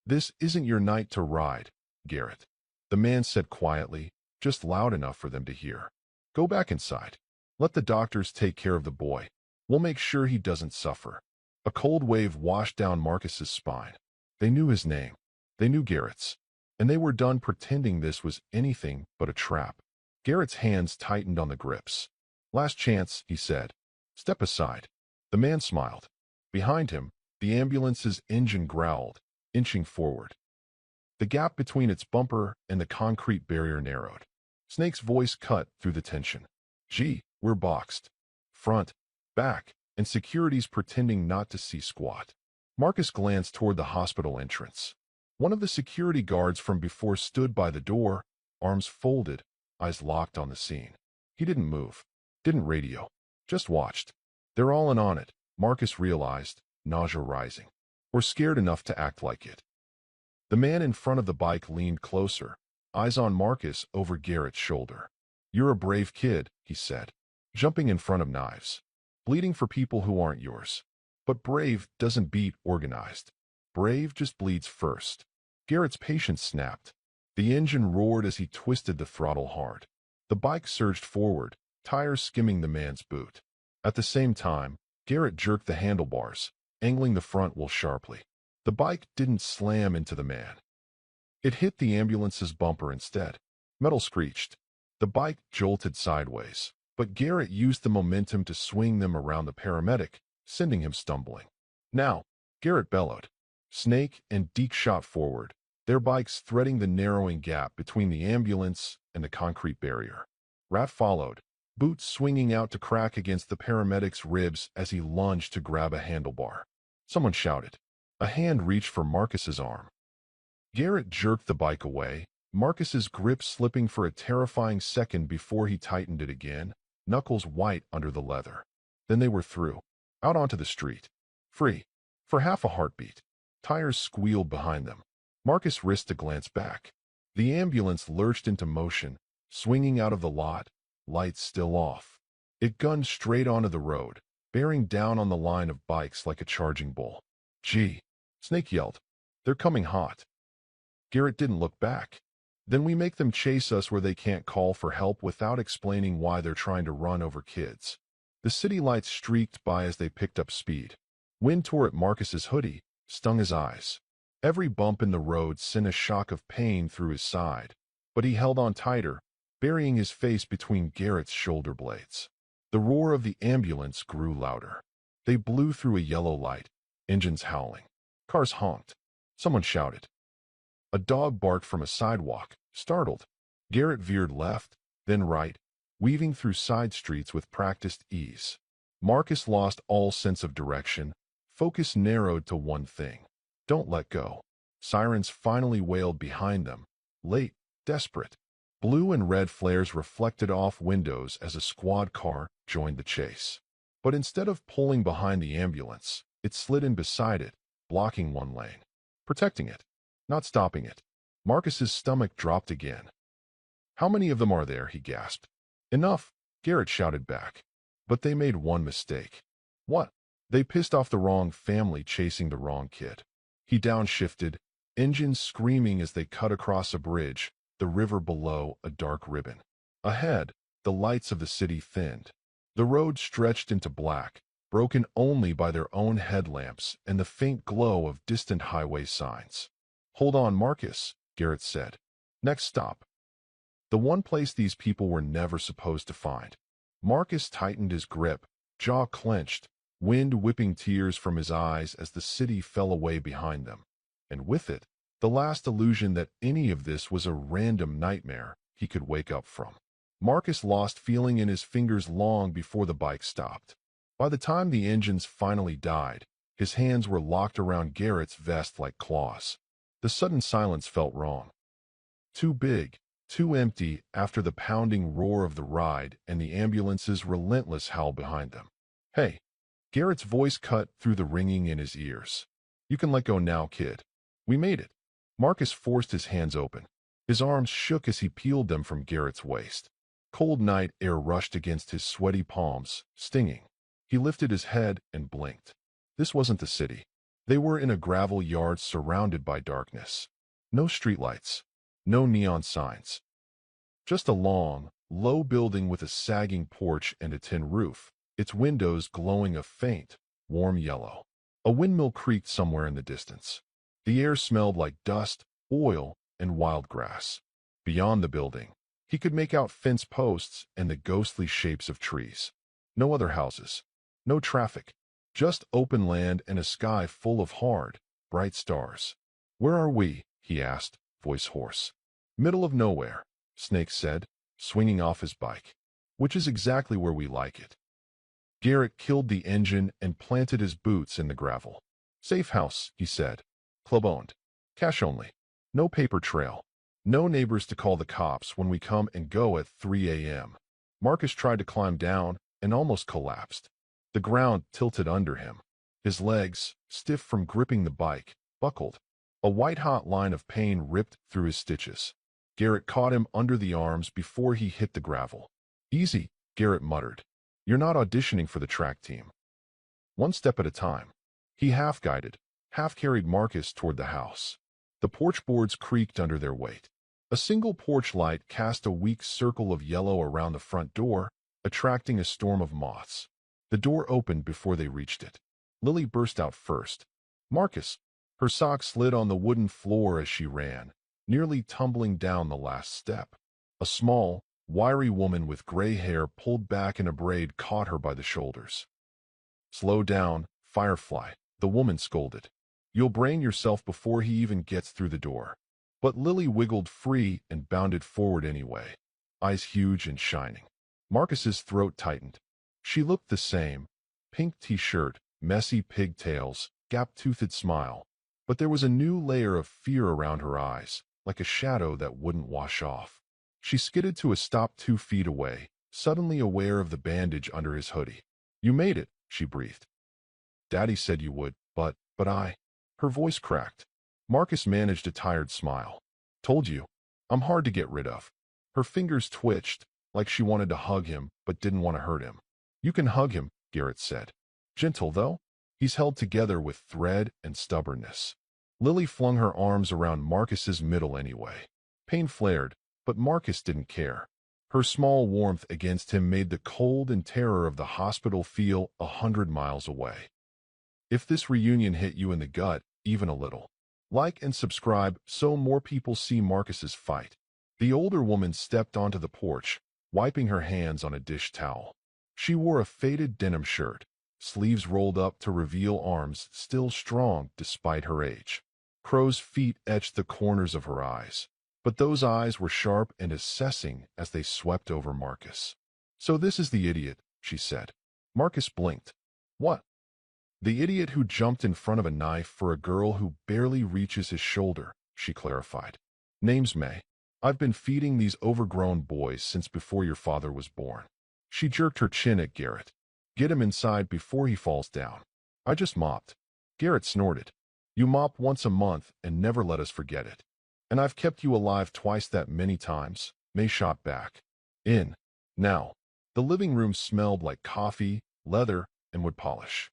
[SPEAKER 1] "This isn't your night to ride, Garrett," the man said quietly, just loud enough for them to hear. "Go back inside. Let the doctors take care of the boy. We'll make sure he doesn't suffer." A cold wave washed down Marcus's spine. They knew his name. They knew Garrett's. And they were done pretending this was anything but a trap. Garrett's hands tightened on the grips. "Last chance," he said. "Step aside." The man smiled. Behind him, the ambulance's engine growled, inching forward. The gap between its bumper and the concrete barrier narrowed. Snake's voice cut through the tension. "Gee, we're boxed. Front, back, and security's pretending not to see squat." Marcus glanced toward the hospital entrance. One of the security guards from before stood by the door, arms folded, eyes locked on the scene. He didn't move, didn't radio, just watched. "They're all in on it," Marcus realized, nausea rising. or scared enough to act like it. The man in front of the bike leaned closer, eyes on Marcus over Garrett's shoulder. "You're a brave kid," he said, "jumping in front of knives, bleeding for people who aren't yours. But brave doesn't beat organized. Brave just bleeds first." Garrett's patience snapped. The engine roared as he twisted the throttle hard. The bike surged forward, tires skimming the man's boot. At the same time, Garrett jerked the handlebars, angling the front wheel sharply. The bike didn't slam into the man. It hit the ambulance's bumper instead. Metal screeched. The bike jolted sideways, but Garrett used the momentum to swing them around the paramedic, sending him stumbling. "Now!" Garrett bellowed. Snake and Deke shot forward, their bikes threading the narrowing gap between the ambulance and the concrete barrier. Rat followed, boots swinging out to crack against the paramedic's ribs as he lunged to grab a handlebar. Someone shouted. A hand reached for Marcus's arm. Garrett jerked the bike away, Marcus's grip slipping for a terrifying second before he tightened it again, knuckles white under the leather. Then they were through, out onto the street. Free. For half a heartbeat. Tires squealed behind them. Marcus risked a glance back. The ambulance lurched into motion, swinging out of the lot, lights still off. It gunned straight onto the road, bearing down on the line of bikes like a charging bull. "Gee," Snake yelled. "They're coming hot." Garrett didn't look back. "Then we make them chase us where they can't call for help without explaining why they're trying to run over kids." The city lights streaked by as they picked up speed. Wind tore at Marcus's hoodie, stung his eyes. Every bump in the road sent a shock of pain through his side, but he held on tighter, burying his face between Garrett's shoulder blades. The roar of the ambulance grew louder. They blew through a yellow light, engines howling. Cars honked. Someone shouted. A dog barked from a sidewalk, startled. Garrett veered left, then right, weaving through side streets with practiced ease. Marcus lost all sense of direction, focus narrowed to one thing. Don't let go. Sirens finally wailed behind them, late, desperate. Blue and red flares reflected off windows as a squad car joined the chase. But instead of pulling behind the ambulance, it slid in beside it, blocking one lane. Protecting it, not stopping it. Marcus's stomach dropped again. "How many of them are there?" he gasped. "Enough," Garrett shouted back. But they made one mistake. What? They pissed off the wrong family chasing the wrong kid. He downshifted, engines screaming as they cut across a bridge, the river below a dark ribbon. Ahead, the lights of the city thinned. The road stretched into black, broken only by their own headlamps and the faint glow of distant highway signs. "Hold on, Marcus," Garrett said. "Next stop." The one place these people were never supposed to find. Marcus tightened his grip, jaw clenched, wind whipping tears from his eyes as the city fell away behind them. And with it, the last illusion that any of this was a random nightmare he could wake up from. Marcus lost feeling in his fingers long before the bike stopped. By the time the engines finally died, his hands were locked around Garrett's vest like claws. The sudden silence felt wrong. Too big, too empty after the pounding roar of the ride and the ambulance's relentless howl behind them. "Hey!" Garrett's voice cut through the ringing in his ears. "You can let go now, kid. We made it." Marcus forced his hands open. His arms shook as he peeled them from Garrett's waist. Cold night air rushed against his sweaty palms, stinging. He lifted his head and blinked. This wasn't the city. They were in a gravel yard surrounded by darkness. No streetlights. No neon signs. Just a long, low building with a sagging porch and a tin roof, its windows glowing a faint, warm yellow. A windmill creaked somewhere in the distance. The air smelled like dust, oil, and wild grass. Beyond the building, he could make out fence posts and the ghostly shapes of trees. No other houses. No traffic. Just open land and a sky full of hard, bright stars. "Where are we?" he asked, voice hoarse. "Middle of nowhere," Snake said, swinging off his bike. "Which is exactly where we like it." Garrett killed the engine and planted his boots in the gravel. "Safe house," he said. "Club owned. Cash only. No paper trail. No neighbors to call the cops when we come and go at 3 a.m. Marcus tried to climb down and almost collapsed. The ground tilted under him. His legs, stiff from gripping the bike, buckled. A white-hot line of pain ripped through his stitches. Garrett caught him under the arms before he hit the gravel. "Easy," Garrett muttered. "You're not auditioning for the track team." One step at a time. He half-guided, half-carried Marcus toward the house. The porch boards creaked under their weight. A single porch light cast a weak circle of yellow around the front door, attracting a storm of moths. The door opened before they reached it. Lily burst out first. "Marcus!" Her socks slid on the wooden floor as she ran, nearly tumbling down the last step. A small, wiry woman with gray hair pulled back in a braid caught her by the shoulders. "Slow down, Firefly," the woman scolded. "You'll brain yourself before he even gets through the door." But Lily wiggled free and bounded forward anyway, eyes huge and shining. Marcus's throat tightened. She looked the same, pink t-shirt, messy pigtails, gap-toothed smile. But there was a new layer of fear around her eyes, like a shadow that wouldn't wash off. She skidded to a stop 2 feet away, suddenly aware of the bandage under his hoodie. "You made it," she breathed. "Daddy said you would, but I—" Her voice cracked. Marcus managed a tired smile. "Told you. I'm hard to get rid of." Her fingers twitched, like she wanted to hug him but didn't want to hurt him. "You can hug him," Garrett said. "Gentle, though. He's held together with thread and stubbornness." Lily flung her arms around Marcus's middle anyway. Pain flared, but Marcus didn't care. Her small warmth against him made the cold and terror of the hospital feel 100 miles away. If this reunion hit you in the gut, even a little, like and subscribe so more people see Marcus's fight. The older woman stepped onto the porch, wiping her hands on a dish towel. She wore a faded denim shirt, sleeves rolled up to reveal arms still strong despite her age. Crow's feet etched the corners of her eyes, but those eyes were sharp and assessing as they swept over Marcus. "So this is the idiot," she said. Marcus blinked. "What?" "The idiot who jumped in front of a knife for a girl who barely reaches his shoulder," she clarified. "Name's May. I've been feeding these overgrown boys since before your father was born." She jerked her chin at Garrett. "Get him inside before he falls down." "I just mopped." Garrett snorted. "You mop once a month and never let us forget it." "And I've kept you alive twice that many times," May shot back. "In. Now." The living room smelled like coffee, leather, and wood polish.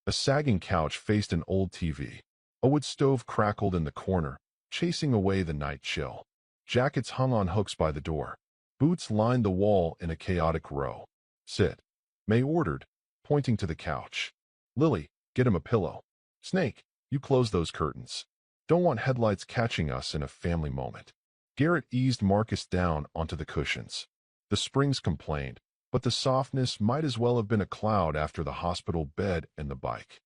[SPEAKER 1] A sagging couch faced an old TV. A wood stove crackled in the corner, chasing away the night chill. Jackets hung on hooks by the door. Boots lined the wall in a chaotic row. "Sit," May ordered, pointing to the couch. "Lily, get him a pillow. Snake, you close those curtains. Don't want headlights catching us in a family moment." Garrett eased Marcus down onto the cushions. The springs complained, but the softness might as well have been a cloud after the hospital bed and the bike.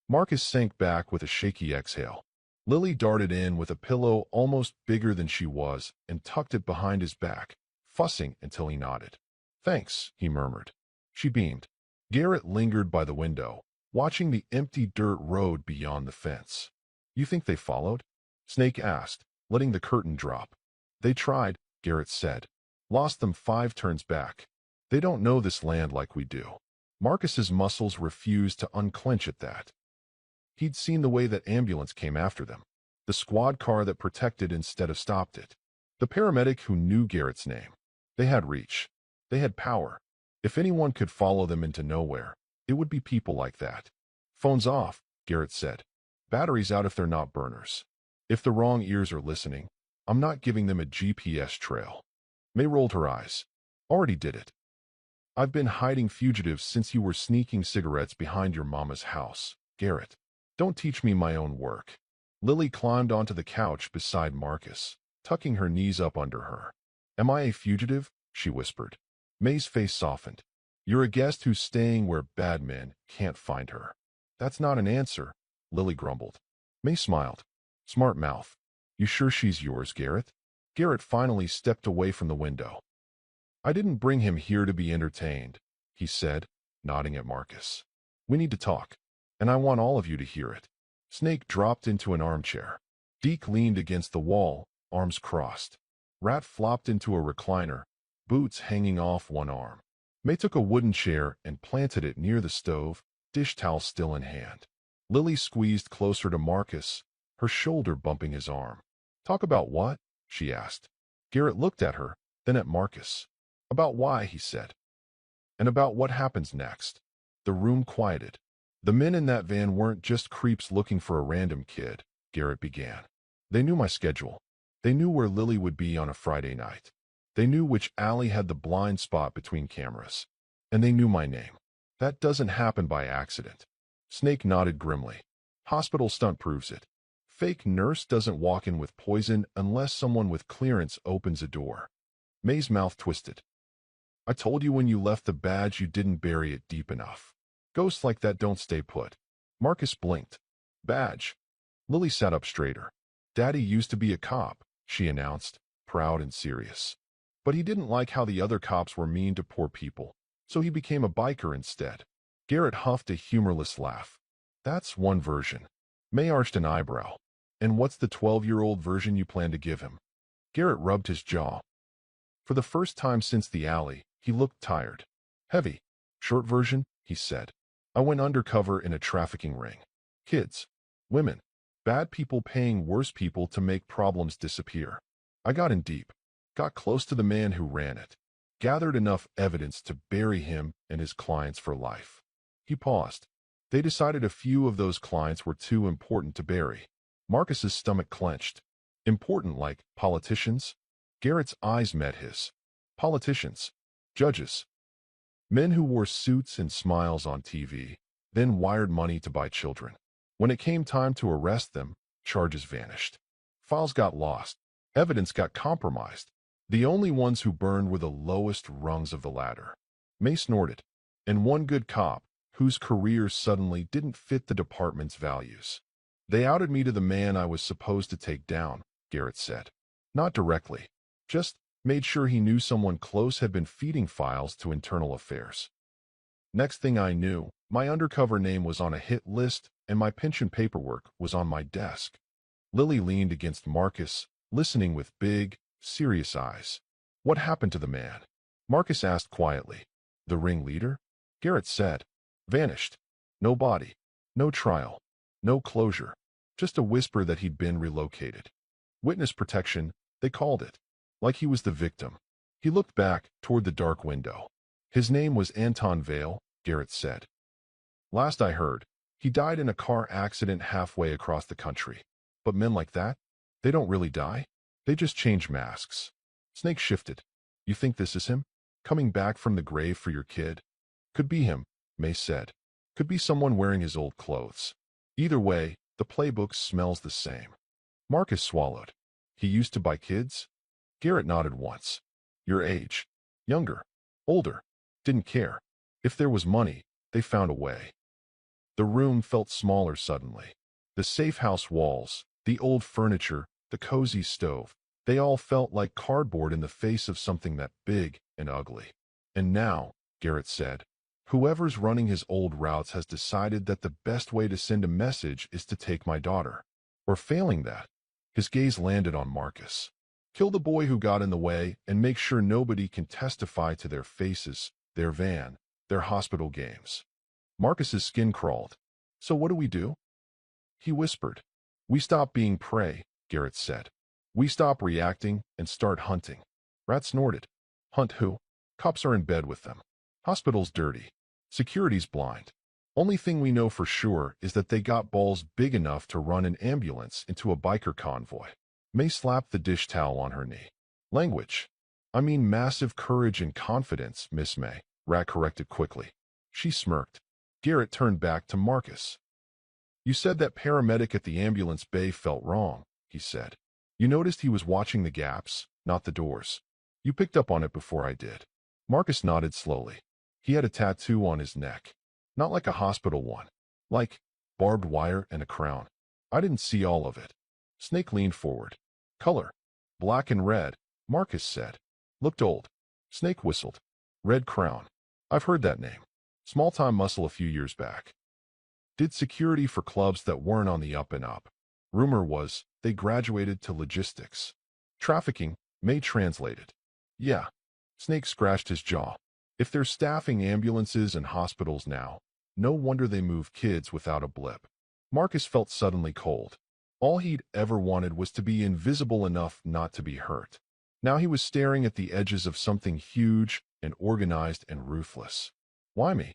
[SPEAKER 1] Marcus sank back with a shaky exhale. Lily darted in with a pillow almost bigger than she was and tucked it behind his back, fussing until he nodded. "Thanks," he murmured. She beamed. Garrett lingered by the window, watching the empty dirt road beyond the fence. "You think they followed?" Snake asked, letting the curtain drop. "They tried," Garrett said. "Lost them 5 turns back. They don't know this land like we do." Marcus's muscles refused to unclench at that. He'd seen the way that ambulance came after them. The squad car that protected instead of stopped it. The paramedic who knew Garrett's name. They had reach. They had power. If anyone could follow them into nowhere, it would be people like that. "Phone's off," Garrett said. "Batteries out if they're not burners. If the wrong ears are listening, I'm not giving them a GPS trail." May rolled her eyes. "Already did it. I've been hiding fugitives since you were sneaking cigarettes behind your mama's house, Garrett. Don't teach me my own work." Lily climbed onto the couch beside Marcus, tucking her knees up under her. "Am I a fugitive?" she whispered. May's face softened. "You're a guest who's staying where bad men can't find her." "That's not an answer," Lily grumbled. May smiled. "Smart mouth. You sure she's yours, Garrett?" Garrett finally stepped away from the window. "I didn't bring him here to be entertained," he said, nodding at Marcus. "We need to talk, and I want all of you to hear it." Snake dropped into an armchair. Deke leaned against the wall, arms crossed. Rat flopped into a recliner, boots hanging off one arm. May took a wooden chair and planted it near the stove, dish towel still in hand. Lily squeezed closer to Marcus, her shoulder bumping his arm. "Talk about what?" she asked. Garrett looked at her, then at Marcus. "About why," he said. "And about what happens next." The room quieted. "The men in that van weren't just creeps looking for a random kid," Garrett began. "They knew my schedule. They knew where Lily would be on a Friday night. They knew which alley had the blind spot between cameras. And they knew my name. That doesn't happen by accident." Snake nodded grimly. "Hospital stunt proves it. Fake nurse doesn't walk in with poison unless someone with clearance opens a door." May's mouth twisted. "I told you when you left the badge you didn't bury it deep enough. Ghosts like that don't stay put." Marcus blinked. "Badge?" Lily sat up straighter. "Daddy used to be a cop," she announced, proud and serious. "But he didn't like how the other cops were mean to poor people, so he became a biker instead." Garrett huffed a humorless laugh. "That's one version." May arched an eyebrow. "And what's the 12-year-old version you plan to give him?" Garrett rubbed his jaw. For the first time since the alley, he looked tired. "Heavy. Short version," he said. "I went undercover in a trafficking ring. Kids. Women. Bad people paying worse people to make problems disappear. I got in deep. Got close to the man who ran it. Gathered enough evidence to bury him and his clients for life." He paused. "They decided a few of those clients were too important to bury." Marcus's stomach clenched. "Important like politicians?" Garrett's eyes met his. "Politicians. Judges. Men who wore suits and smiles on TV, then wired money to buy children. When it came time to arrest them, charges vanished. Files got lost. Evidence got compromised. The only ones who burned were the lowest rungs of the ladder." May snorted. "And one good cop, whose career suddenly didn't fit the department's values. They outed me to the man I was supposed to take down," Garrett said. "Not directly. Just made sure he knew someone close had been feeding files to internal affairs. Next thing I knew, my undercover name was on a hit list and my pension paperwork was on my desk." Lily leaned against Marcus, listening with big, serious eyes. "What happened to the man?" Marcus asked quietly. "The ringleader?" Garrett said. "Vanished. No body. No trial. No closure. Just a whisper that he'd been relocated. Witness protection, they called it. Like he was the victim." He looked back toward the dark window. "His name was Anton Vale," Garrett said. "Last I heard, he died in a car accident halfway across the country. But men like that, they don't really die. They just change masks." Snake shifted. "You think this is him? Coming back from the grave for your kid?" "Could be him," May said. "Could be someone wearing his old clothes. Either way, the playbook smells the same." Marcus swallowed. "He used to buy kids?" Garrett nodded once. "Your age. Younger. Older. Didn't care. If there was money, they found a way." The room felt smaller suddenly. The safe house walls, the old furniture, the cozy stove, they all felt like cardboard in the face of something that big and ugly. "And now," Garrett said, "whoever's running his old routes has decided that the best way to send a message is to take my daughter. Or failing that." His gaze landed on Marcus. "Kill the boy who got in the way and make sure nobody can testify to their faces, their van, their hospital games." Marcus's skin crawled. "So what do we do?" He whispered. "We stop being prey," Garrett said. "We stop reacting and start hunting." Rat snorted. "Hunt who?" "Cops are in bed with them. Hospital's dirty. Security's blind. Only thing we know for sure is that they got balls big enough to run an ambulance into a biker convoy." May slapped the dish towel on her knee. "Language. I mean massive courage and confidence, Miss May," Rat corrected quickly. She smirked. Garrett turned back to Marcus. "You said that paramedic at the ambulance bay felt wrong," he said. "You noticed he was watching the gaps, not the doors. You picked up on it before I did." Marcus nodded slowly. He had a tattoo on his neck. Not like a hospital one. Like barbed wire and a crown. I didn't see all of it. Snake leaned forward. "Color. Black and red," Marcus said. "Looked old." Snake whistled. "Red Crown. I've heard that name. Small-time muscle a few years back. Did security for clubs that weren't on the up and up. Rumor was they graduated to logistics. Trafficking, May translated. Yeah." Snake scratched his jaw. "If they're staffing ambulances and hospitals now, No wonder they move kids without a blip. Marcus felt suddenly cold. All he'd ever wanted was to be invisible enough not to be hurt. Now he was staring at the edges of something huge and organized and ruthless. Why me?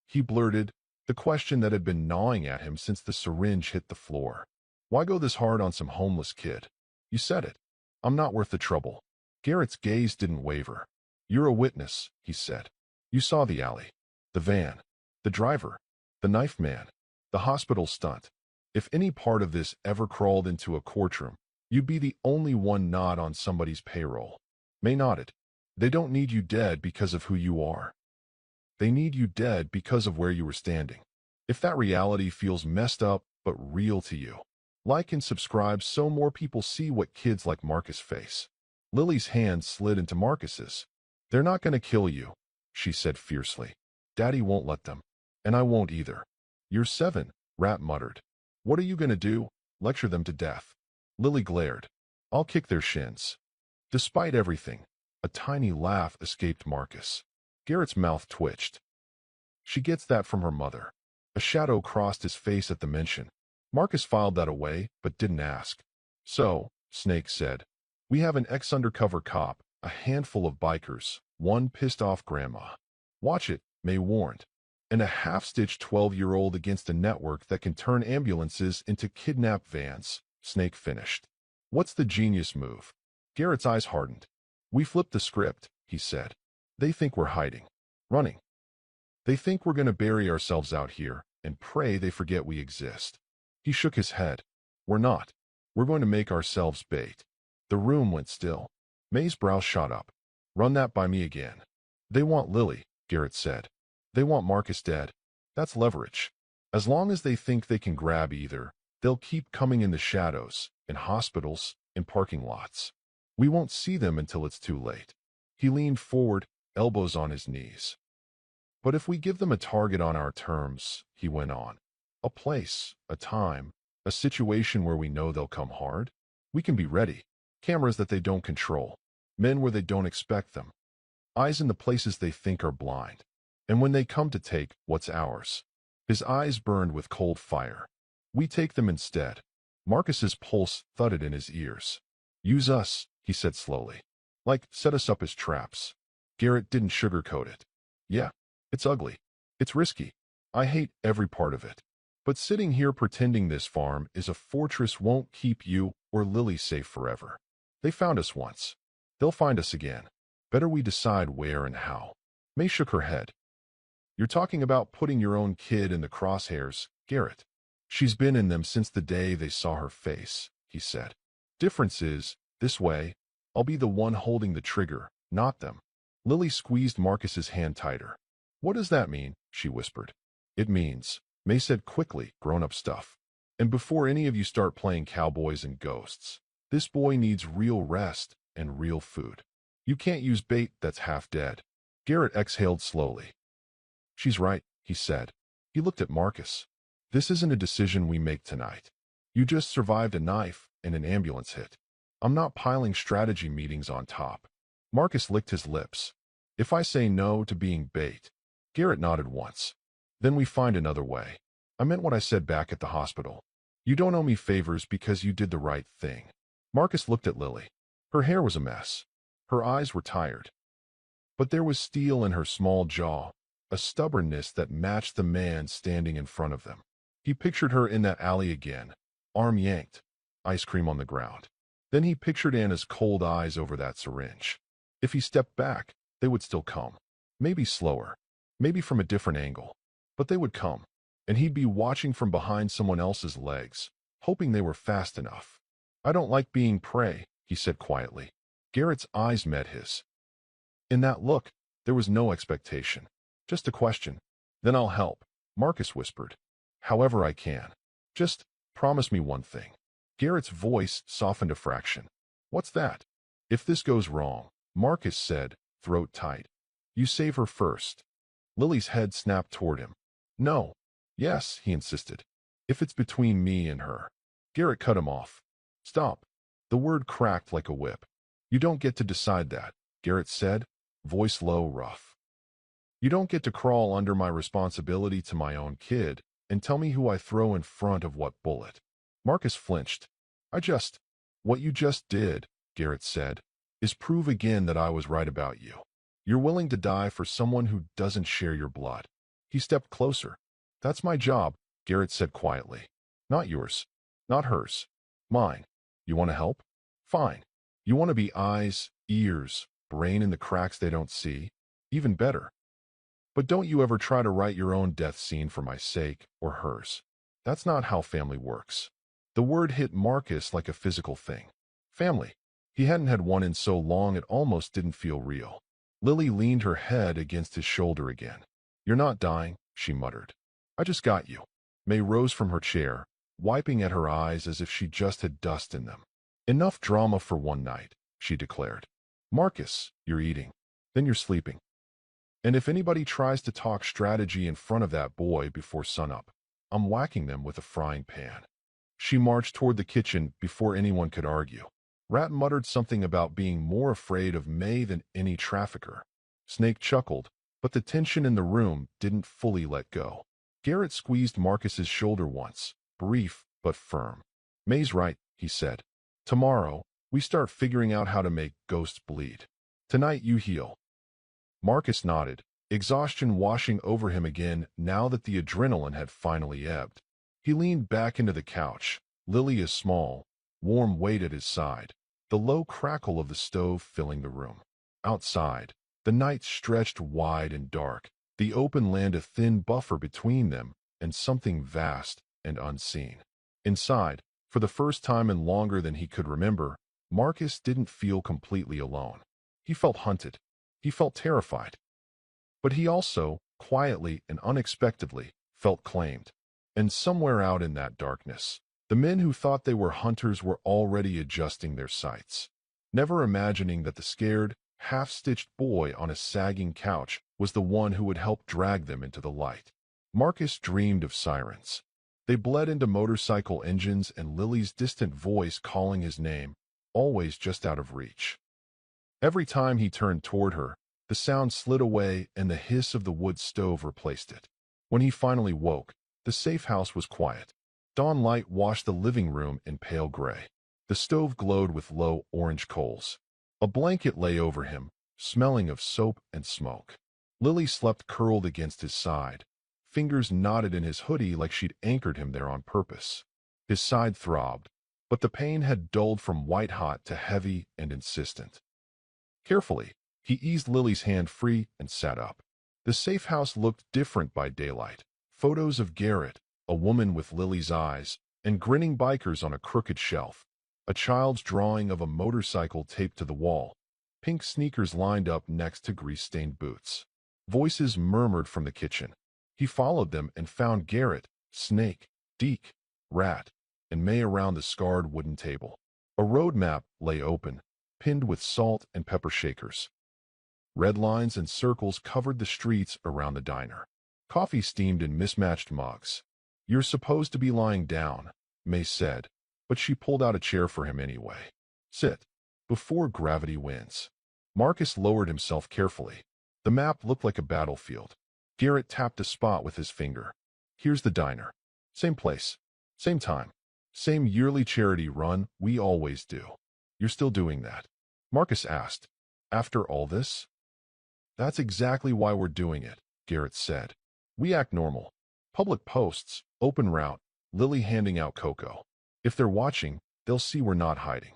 [SPEAKER 1] He blurted, the question that had been gnawing at him since the syringe hit the floor. Why go this hard on some homeless kid? You said it. I'm not worth the trouble. Garrett's gaze didn't waver. You're a witness, he said. You saw the alley, the van, the driver, the knife man, the hospital stunt. If any part of this ever crawled into a courtroom, you'd be the only one not on somebody's payroll. May nodded. They don't need you dead because of who you are. They need you dead because of where you were standing. If that reality feels messed up but real to you, like and subscribe so more people see what kids like Marcus face. Lily's hand slid into Marcus's. They're not going to kill you, she said fiercely. Daddy won't let them. And I won't either. You're 7, Rat muttered. What are you going to do? Lecture them to death. Lily glared. I'll kick their shins. Despite everything, a tiny laugh escaped Marcus. Garrett's mouth twitched. She gets that from her mother. A shadow crossed his face at the mention. Marcus filed that away, but didn't ask. So, Snake said, we have an ex-undercover cop, a handful of bikers, one pissed-off grandma. Watch it, May warned. And a half-stitched 12-year-old against a network that can turn ambulances into kidnap vans, Snake finished. What's the genius move? Garrett's eyes hardened. We flipped the script, he said. They think we're hiding. Running. They think we're going to bury ourselves out here and pray they forget we exist. He shook his head. We're not. We're going to make ourselves bait. The room went still. May's brow shot up. Run that by me again. They want Lily, Garrett said. They want Marcus dead. That's leverage. As long as they think they can grab either, they'll keep coming in the shadows, in hospitals, in parking lots. We won't see them until it's too late. He leaned forward, elbows on his knees. But if we give them a target on our terms, he went on, a place, a time, a situation where we know they'll come hard, we can be ready. Cameras that they don't control, men where they don't expect them, eyes in the places they think are blind. And when they come to take what's ours, his eyes burned with cold fire. We take them instead. Marcus's pulse thudded in his ears. Use us, he said slowly. Like, set us up as traps. Garrett didn't sugarcoat it. Yeah, it's ugly. It's risky. I hate every part of it. But sitting here pretending this farm is a fortress won't keep you or Lily safe forever. They found us once. They'll find us again. Better we decide where and how. May shook her head. You're talking about putting your own kid in the crosshairs, Garrett. She's been in them since the day they saw her face, he said. Difference is, this way, I'll be the one holding the trigger, not them. Lily squeezed Marcus's hand tighter. What does that mean? She whispered. It means, May said quickly, grown-up stuff. And before any of you start playing cowboys and ghosts, this boy needs real rest and real food. You can't use bait that's half dead. Garrett exhaled slowly. She's right, he said. He looked at Marcus. This isn't a decision we make tonight. You just survived a knife and an ambulance hit. I'm not piling strategy meetings on top. Marcus licked his lips. If I say no to being bait, Garrett nodded once. Then we find another way. I meant what I said back at the hospital. You don't owe me favors because you did the right thing. Marcus looked at Lily. Her hair was a mess. Her eyes were tired. But there was steel in her small jaw, a stubbornness that matched the man standing in front of them. He pictured her in that alley again, arm yanked, ice cream on the ground. Then he pictured Anna's cold eyes over that syringe. If he stepped back, they would still come. Maybe slower, maybe from a different angle. But they would come, and he'd be watching from behind someone else's legs, hoping they were fast enough. I don't like being prey, he said quietly. Garrett's eyes met his. In that look, there was no expectation, just a question. Then I'll help, Marcus whispered. However I can. Just promise me one thing. Garrett's voice softened a fraction. What's that? If this goes wrong, Marcus said, throat tight. You save her first. Lily's head snapped toward him. No. Yes, he insisted. If it's between me and her. Garrett cut him off. Stop. The word cracked like a whip. You don't get to decide that, Garrett said, voice low, rough. You don't get to crawl under my responsibility to my own kid and tell me who I throw in front of what bullet. Marcus flinched. What you just did, Garrett said, is prove again that I was right about you. You're willing to die for someone who doesn't share your blood. He stepped closer. That's my job, Garrett said quietly. Not yours. Not hers. Mine. You want to help? Fine. You want to be eyes, ears, brain in the cracks they don't see? Even better. But don't you ever try to write your own death scene for my sake or hers. That's not how family works. The word hit Marcus like a physical thing. Family. He hadn't had one in so long it almost didn't feel real. Lily leaned her head against his shoulder again. You're not dying, she muttered. I just got you. May rose from her chair, wiping at her eyes as if she just had dust in them. Enough drama for one night, she declared. Marcus, you're eating. Then you're sleeping. And if anybody tries to talk strategy in front of that boy before sunup, I'm whacking them with a frying pan. She marched toward the kitchen before anyone could argue. Rat muttered something about being more afraid of May than any trafficker. Snake chuckled, but the tension in the room didn't fully let go. Garrett squeezed Marcus's shoulder once, brief but firm. May's right, he said. Tomorrow, we start figuring out how to make ghosts bleed. Tonight you heal. Marcus nodded, exhaustion washing over him again now that the adrenaline had finally ebbed. He leaned back into the couch, Lily a small, warm weight at his side, the low crackle of the stove filling the room. Outside, the night stretched wide and dark, the open land a thin buffer between them and something vast and unseen. Inside, for the first time in longer than he could remember, Marcus didn't feel completely alone. He felt hunted. He felt terrified. But he also, quietly and unexpectedly, felt claimed. And somewhere out in that darkness, the men who thought they were hunters were already adjusting their sights, never imagining that the scared, half-stitched boy on a sagging couch was the one who would help drag them into the light. Marcus dreamed of sirens. They bled into motorcycle engines and Lily's distant voice calling his name, always just out of reach. Every time he turned toward her, the sound slid away and the hiss of the wood stove replaced it. When he finally woke, the safe house was quiet. Dawn light washed the living room in pale gray. The stove glowed with low orange coals. A blanket lay over him, smelling of soap and smoke. Lily slept curled against his side, fingers knotted in his hoodie like she'd anchored him there on purpose. His side throbbed, but the pain had dulled from white-hot to heavy and insistent. Carefully, he eased Lily's hand free and sat up. The safe house looked different by daylight. Photos of Garrett, a woman with Lily's eyes, and grinning bikers on a crooked shelf. A child's drawing of a motorcycle taped to the wall. Pink sneakers lined up next to grease-stained boots. Voices murmured from the kitchen. He followed them and found Garrett, Snake, Deke, Rat, and May around the scarred wooden table. A road map lay open, pinned with salt and pepper shakers. Red lines and circles covered the streets around the diner. Coffee steamed in mismatched mugs. You're supposed to be lying down, May said, but she pulled out a chair for him anyway. Sit. Before gravity wins. Marcus lowered himself carefully. The map looked like a battlefield. Garrett tapped a spot with his finger. Here's the diner. Same place. Same time. Same yearly charity run we always do. You're still doing that? Marcus asked. After all this? That's exactly why we're doing it, Garrett said. We act normal. Public posts, open route, Lily handing out cocoa. If they're watching, they'll see we're not hiding.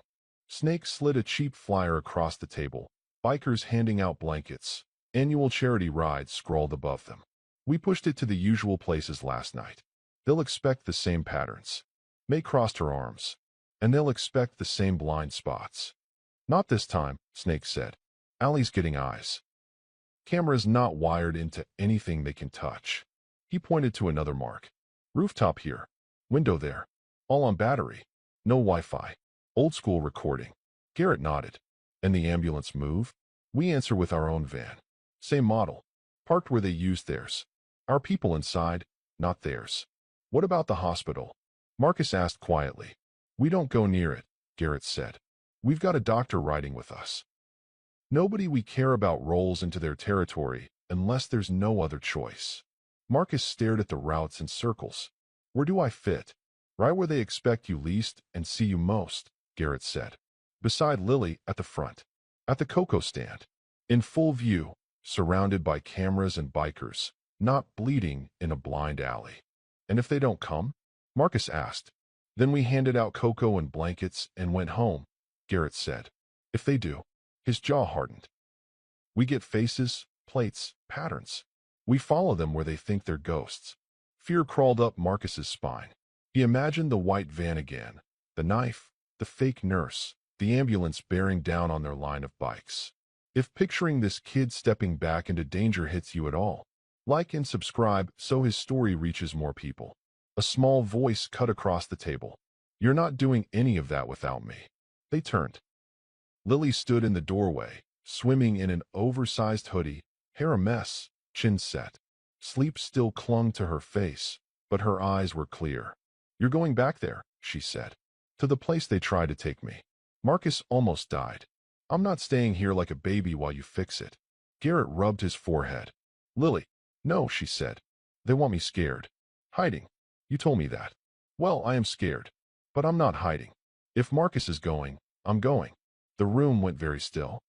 [SPEAKER 1] Snake slid a cheap flyer across the table. Bikers handing out blankets. Annual charity rides scrawled above them. We pushed it to the usual places last night. They'll expect the same patterns. May crossed her arms. And they'll expect the same blind spots. Not this time, Snake said. Allie's getting eyes. Camera's not wired into anything they can touch. He pointed to another mark. Rooftop here. Window there. All on battery. No Wi-Fi. Old school recording. Garrett nodded. And the ambulance move? We answer with our own van. Same model. Parked where they used theirs. Our people inside, not theirs. What about the hospital? Marcus asked quietly. We don't go near it, Garrett said. We've got a doctor riding with us. Nobody we care about rolls into their territory, unless there's no other choice. Marcus stared at the routes in circles. Where do I fit? Right where they expect you least and see you most, Garrett said. Beside Lily at the front. At the cocoa stand. In full view, surrounded by cameras and bikers, not bleeding in a blind alley. And if they don't come? Marcus asked. Then we handed out cocoa and blankets and went home, Garrett said. If they do. His jaw hardened. We get faces, plates, patterns. We follow them where they think they're ghosts. Fear crawled up Marcus's spine. He imagined the white van again, the knife, the fake nurse, the ambulance bearing down on their line of bikes. If picturing this kid stepping back into danger hits you at all, like and subscribe so his story reaches more people. A small voice cut across the table. You're not doing any of that without me. They turned. Lily stood in the doorway, swimming in an oversized hoodie, hair a mess, chin set. Sleep still clung to her face, but her eyes were clear. You're going back there, she said. To the place they tried to take me. Marcus almost died. I'm not staying here like a baby while you fix it. Garrett rubbed his forehead. Lily. No, she said. They want me scared. Hiding. You told me that. Well, I am scared. But I'm not hiding. If Marcus is going, I'm going. The room went very still.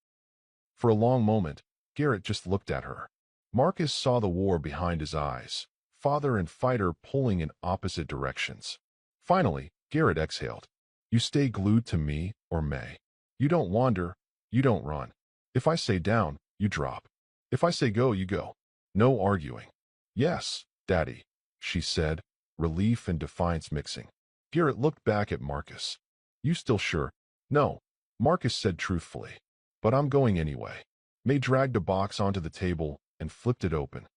[SPEAKER 1] For a long moment, Garrett just looked at her. Marcus saw the war behind his eyes, father and fighter pulling in opposite directions. Finally, Garrett exhaled. You stay glued to me or May. You don't wander, you don't run. If I say down, you drop. If I say go, you go. No arguing. Yes, Daddy, she said, relief and defiance mixing. Garrett looked back at Marcus. You still sure? No, Marcus said truthfully. But I'm going anyway. May dragged a box onto the table and flipped it open.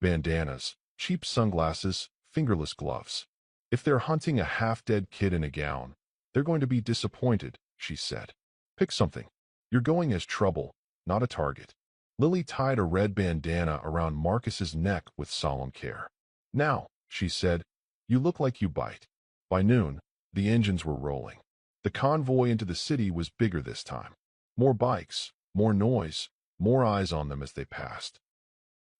[SPEAKER 1] Bandanas, cheap sunglasses, fingerless gloves. If they're hunting a half-dead kid in a gown, they're going to be disappointed, she said. Pick something. You're going as trouble, not a target. Lily tied a red bandana around Marcus's neck with solemn care. Now, she said, you look like you bite. By noon, the engines were rolling. The convoy into the city was bigger this time. More bikes, more noise, more eyes on them as they passed.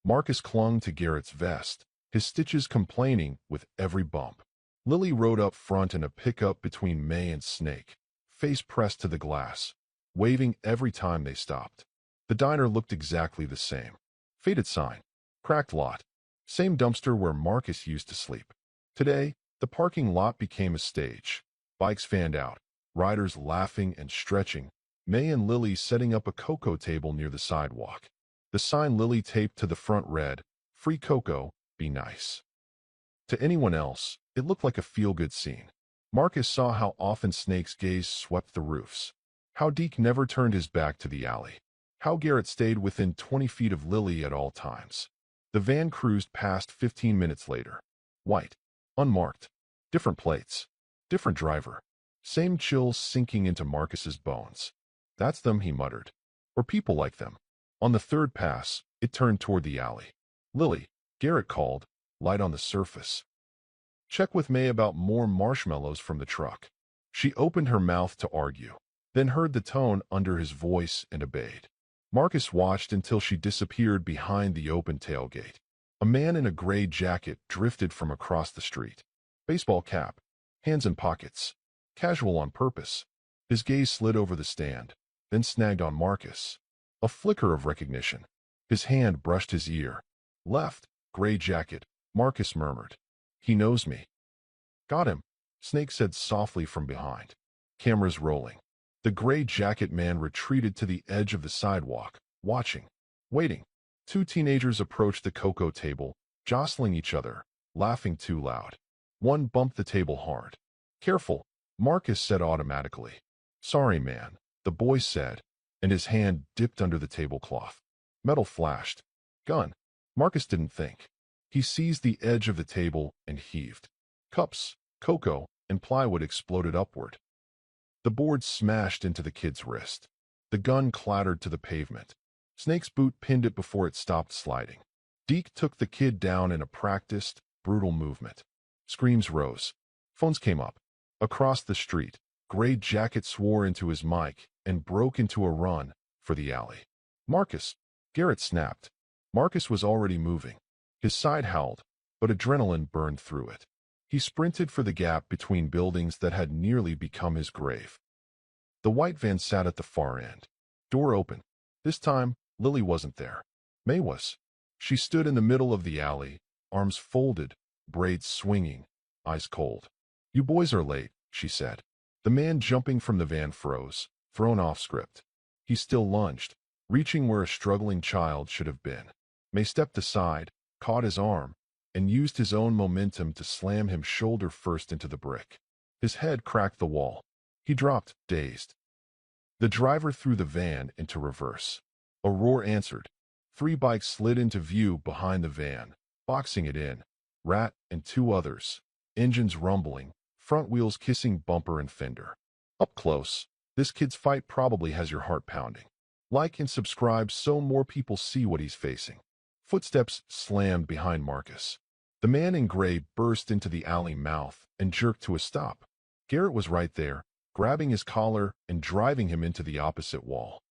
[SPEAKER 1] Marcus clung to Garrett's vest, his stitches complaining with every bump. Lily rode up front in a pickup between May and Snake, face pressed to the glass, waving every time they stopped. The diner looked exactly the same. Faded sign. Cracked lot. Same dumpster where Marcus used to sleep. Today, the parking lot became a stage. Bikes fanned out, riders laughing and stretching, May and Lily setting up a cocoa table near the sidewalk. The sign Lily taped to the front read, Free cocoa, be nice. To anyone else, it looked like a feel-good scene. Marcus saw how often Snake's gaze swept the roofs. How Deke never turned his back to the alley. How Garrett stayed within 20 feet of Lily at all times. The van cruised past 15 minutes later. White. Unmarked. Different plates. Different driver. Same chills sinking into Marcus's bones. That's them, he muttered. Or people like them. On the third pass, it turned toward the alley. Lily, Garrett called, light on the surface. Check with May about more marshmallows from the truck. She opened her mouth to argue, then heard the tone under his voice and obeyed. Marcus watched until she disappeared behind the open tailgate. A man in a gray jacket drifted from across the street. Baseball cap, hands in pockets, casual on purpose. His gaze slid over the stand, then snagged on Marcus. A flicker of recognition. His hand brushed his ear. Left, gray jacket, Marcus murmured. He knows me. Got him, Snake said softly from behind. Cameras rolling. The gray jacket man retreated to the edge of the sidewalk, watching, waiting. Two teenagers approached the cocoa table, jostling each other, laughing too loud. One bumped the table hard. Careful, Marcus said automatically. Sorry, man, the boy said, and his hand dipped under the tablecloth. Metal flashed. Gun. Marcus didn't think. He seized the edge of the table and heaved. Cups, cocoa, and plywood exploded upward. The board smashed into the kid's wrist. The gun clattered to the pavement. Snake's boot pinned it before it stopped sliding. Deke took the kid down in a practiced, brutal movement. Screams rose. Phones came up. Across the street, Gray Jacket swore into his mic and broke into a run for the alley. Marcus, Garrett snapped. Marcus was already moving. His side howled, but adrenaline burned through it. He sprinted for the gap between buildings that had nearly become his grave. The white van sat at the far end. Door open. This time, Lily wasn't there. May was. She stood in the middle of the alley, arms folded, braids swinging, eyes cold. "You boys are late," she said. The man jumping from the van froze, thrown off script. He still lunged, reaching where a struggling child should have been. May stepped aside, caught his arm, and used his own momentum to slam him shoulder first into the brick. His head cracked the wall. He dropped, dazed. The driver threw the van into reverse. A roar answered. 3 bikes slid into view behind the van, boxing it in. Rat and 2 others. Engines rumbling, front wheels kissing bumper and fender. Up close, this kid's fight probably has your heart pounding. Like and subscribe so more people see what he's facing. Footsteps slammed behind Marcus. The man in gray burst into the alley mouth and jerked to a stop. Garrett was right there, grabbing his collar and driving him into the opposite wall.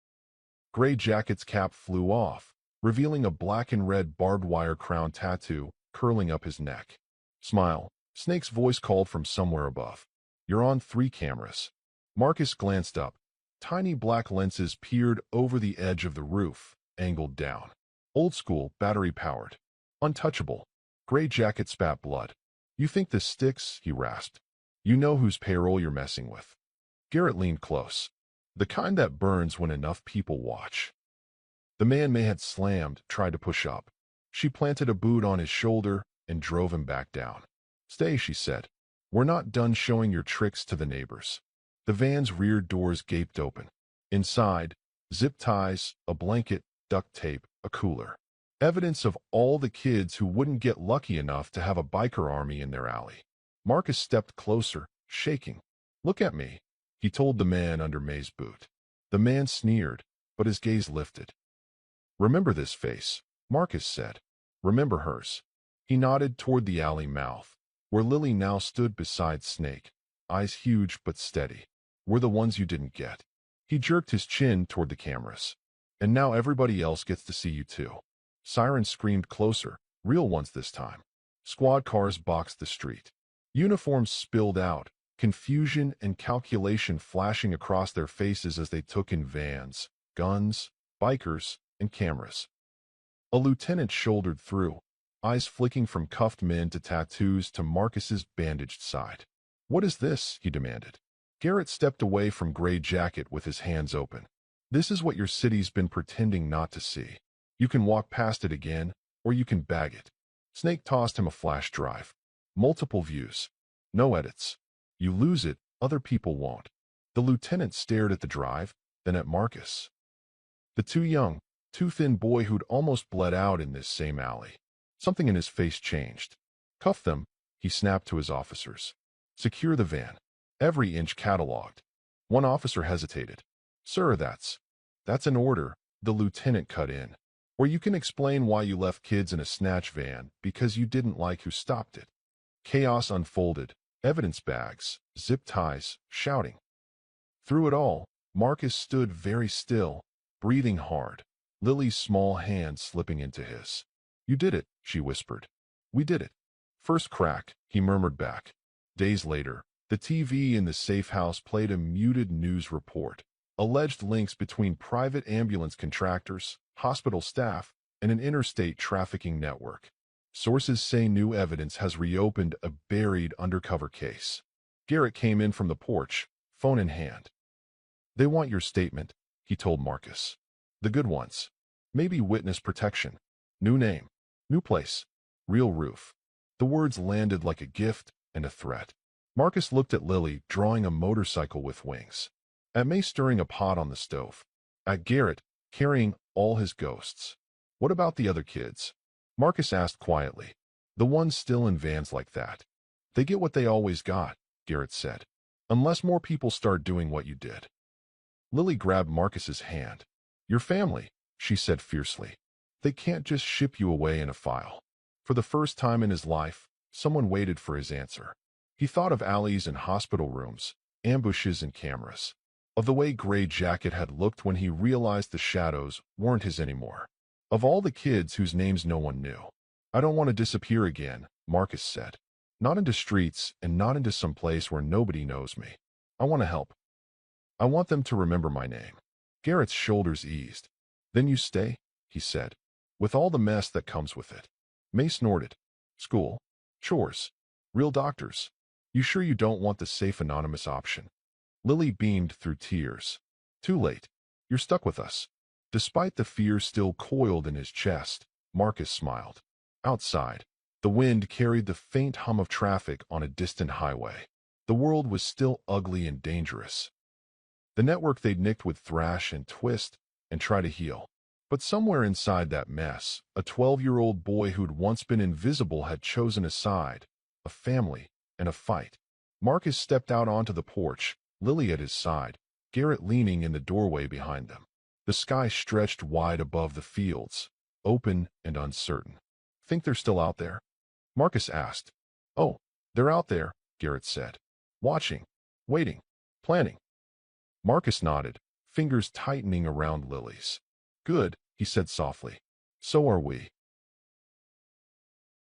[SPEAKER 1] Gray Jacket's cap flew off, revealing a black and red barbed wire crown tattoo curling up his neck. "Smile," Snake's voice called from somewhere above. "You're on 3 cameras." Marcus glanced up. Tiny black lenses peered over the edge of the roof, angled down. Old school, battery-powered. Untouchable. Gray Jacket spat blood. "You think this sticks?" he rasped. "You know whose payroll you're messing with." Garrett leaned close. "The kind that burns when enough people watch." The man May had slammed tried to push up. She planted a boot on his shoulder and drove him back down. "Stay," she said. "We're not done showing your tricks to the neighbors." The van's rear doors gaped open. Inside, zip ties, a blanket, duct tape, a cooler. Evidence of all the kids who wouldn't get lucky enough to have a biker army in their alley. Marcus stepped closer, shaking. "Look at me," he told the man under May's boot. The man sneered, but his gaze lifted. "Remember this face," Marcus said. "Remember hers." He nodded toward the alley mouth, where Lily now stood beside Snake, eyes huge but steady. "We're the ones you didn't get." He jerked his chin toward the cameras. "And now everybody else gets to see you too." Sirens screamed closer, real ones this time. Squad cars boxed the street. Uniforms spilled out, confusion and calculation flashing across their faces as they took in vans, guns, bikers, and cameras. A lieutenant shouldered through, eyes flicking from cuffed men to tattoos to Marcus's bandaged side. "What is this?" he demanded. Garrett stepped away from Gray Jacket with his hands open. "This is what your city's been pretending not to see. You can walk past it again, or you can bag it." Snake tossed him a flash drive. Multiple views. No edits. You lose it, other people won't. The lieutenant stared at the drive, then at Marcus. The too young, too thin boy who'd almost bled out in this same alley. Something in his face changed. "Cuff them," he snapped to his officers. "Secure the van." Every inch cataloged. One officer hesitated. "Sir, that's an order," the lieutenant cut in. "Or you can explain why you left kids in a snatch van because you didn't like who stopped it." Chaos unfolded, evidence bags, zip ties, shouting. Through it all, Marcus stood very still, breathing hard, Lily's small hand slipping into his. "You did it," she whispered. "We did it." "First crack," he murmured back. Days later, the TV in the safe house played a muted news report. Alleged links between private ambulance contractors, hospital staff, and an interstate trafficking network. Sources say new evidence has reopened a buried undercover case. Garrett came in from the porch, phone in hand. "They want your statement," he told Marcus. "The good ones. Maybe witness protection. New name. New place. Real roof." The words landed like a gift and a threat. Marcus looked at Lily drawing a motorcycle with wings. At May stirring a pot on the stove. At Garrett carrying all his ghosts. "What about the other kids?" Marcus asked quietly. "The ones still in vans like that." "They get what they always got," Garrett said. "Unless more people start doing what you did." Lily grabbed Marcus's hand. "Your family," she said fiercely. "They can't just ship you away in a file." For the first time in his life, someone waited for his answer. He thought of alleys and hospital rooms, ambushes and cameras. Of the way Gray Jacket had looked when he realized the shadows weren't his anymore. Of all the kids whose names no one knew. I don't want to disappear again, Marcus said. Not into streets and not into some place where nobody knows me. I want to help. I want them to remember my name. Garrett's shoulders eased. Then you stay, he said, with all the mess that comes with it. May snorted. School. Chores. Real doctors. You sure you don't want the safe anonymous option? Lily beamed through tears. Too late. You're stuck with us. Despite the fear still coiled in his chest, Marcus smiled. Outside, the wind carried the faint hum of traffic on a distant highway. The world was still ugly and dangerous. The network they'd nicked would thrash and twist and try to heal. But somewhere inside that mess, a 12-year-old boy who'd once been invisible had chosen a side, a family, and a fight. Marcus stepped out onto the porch, Lily at his side, Garrett leaning in the doorway behind them. The sky stretched wide above the fields, open and uncertain. Think they're still out there? Marcus asked. Oh, they're out there, Garrett said. Watching, waiting, planning. Marcus nodded, fingers tightening around Lily's. Good, he said softly. So are we.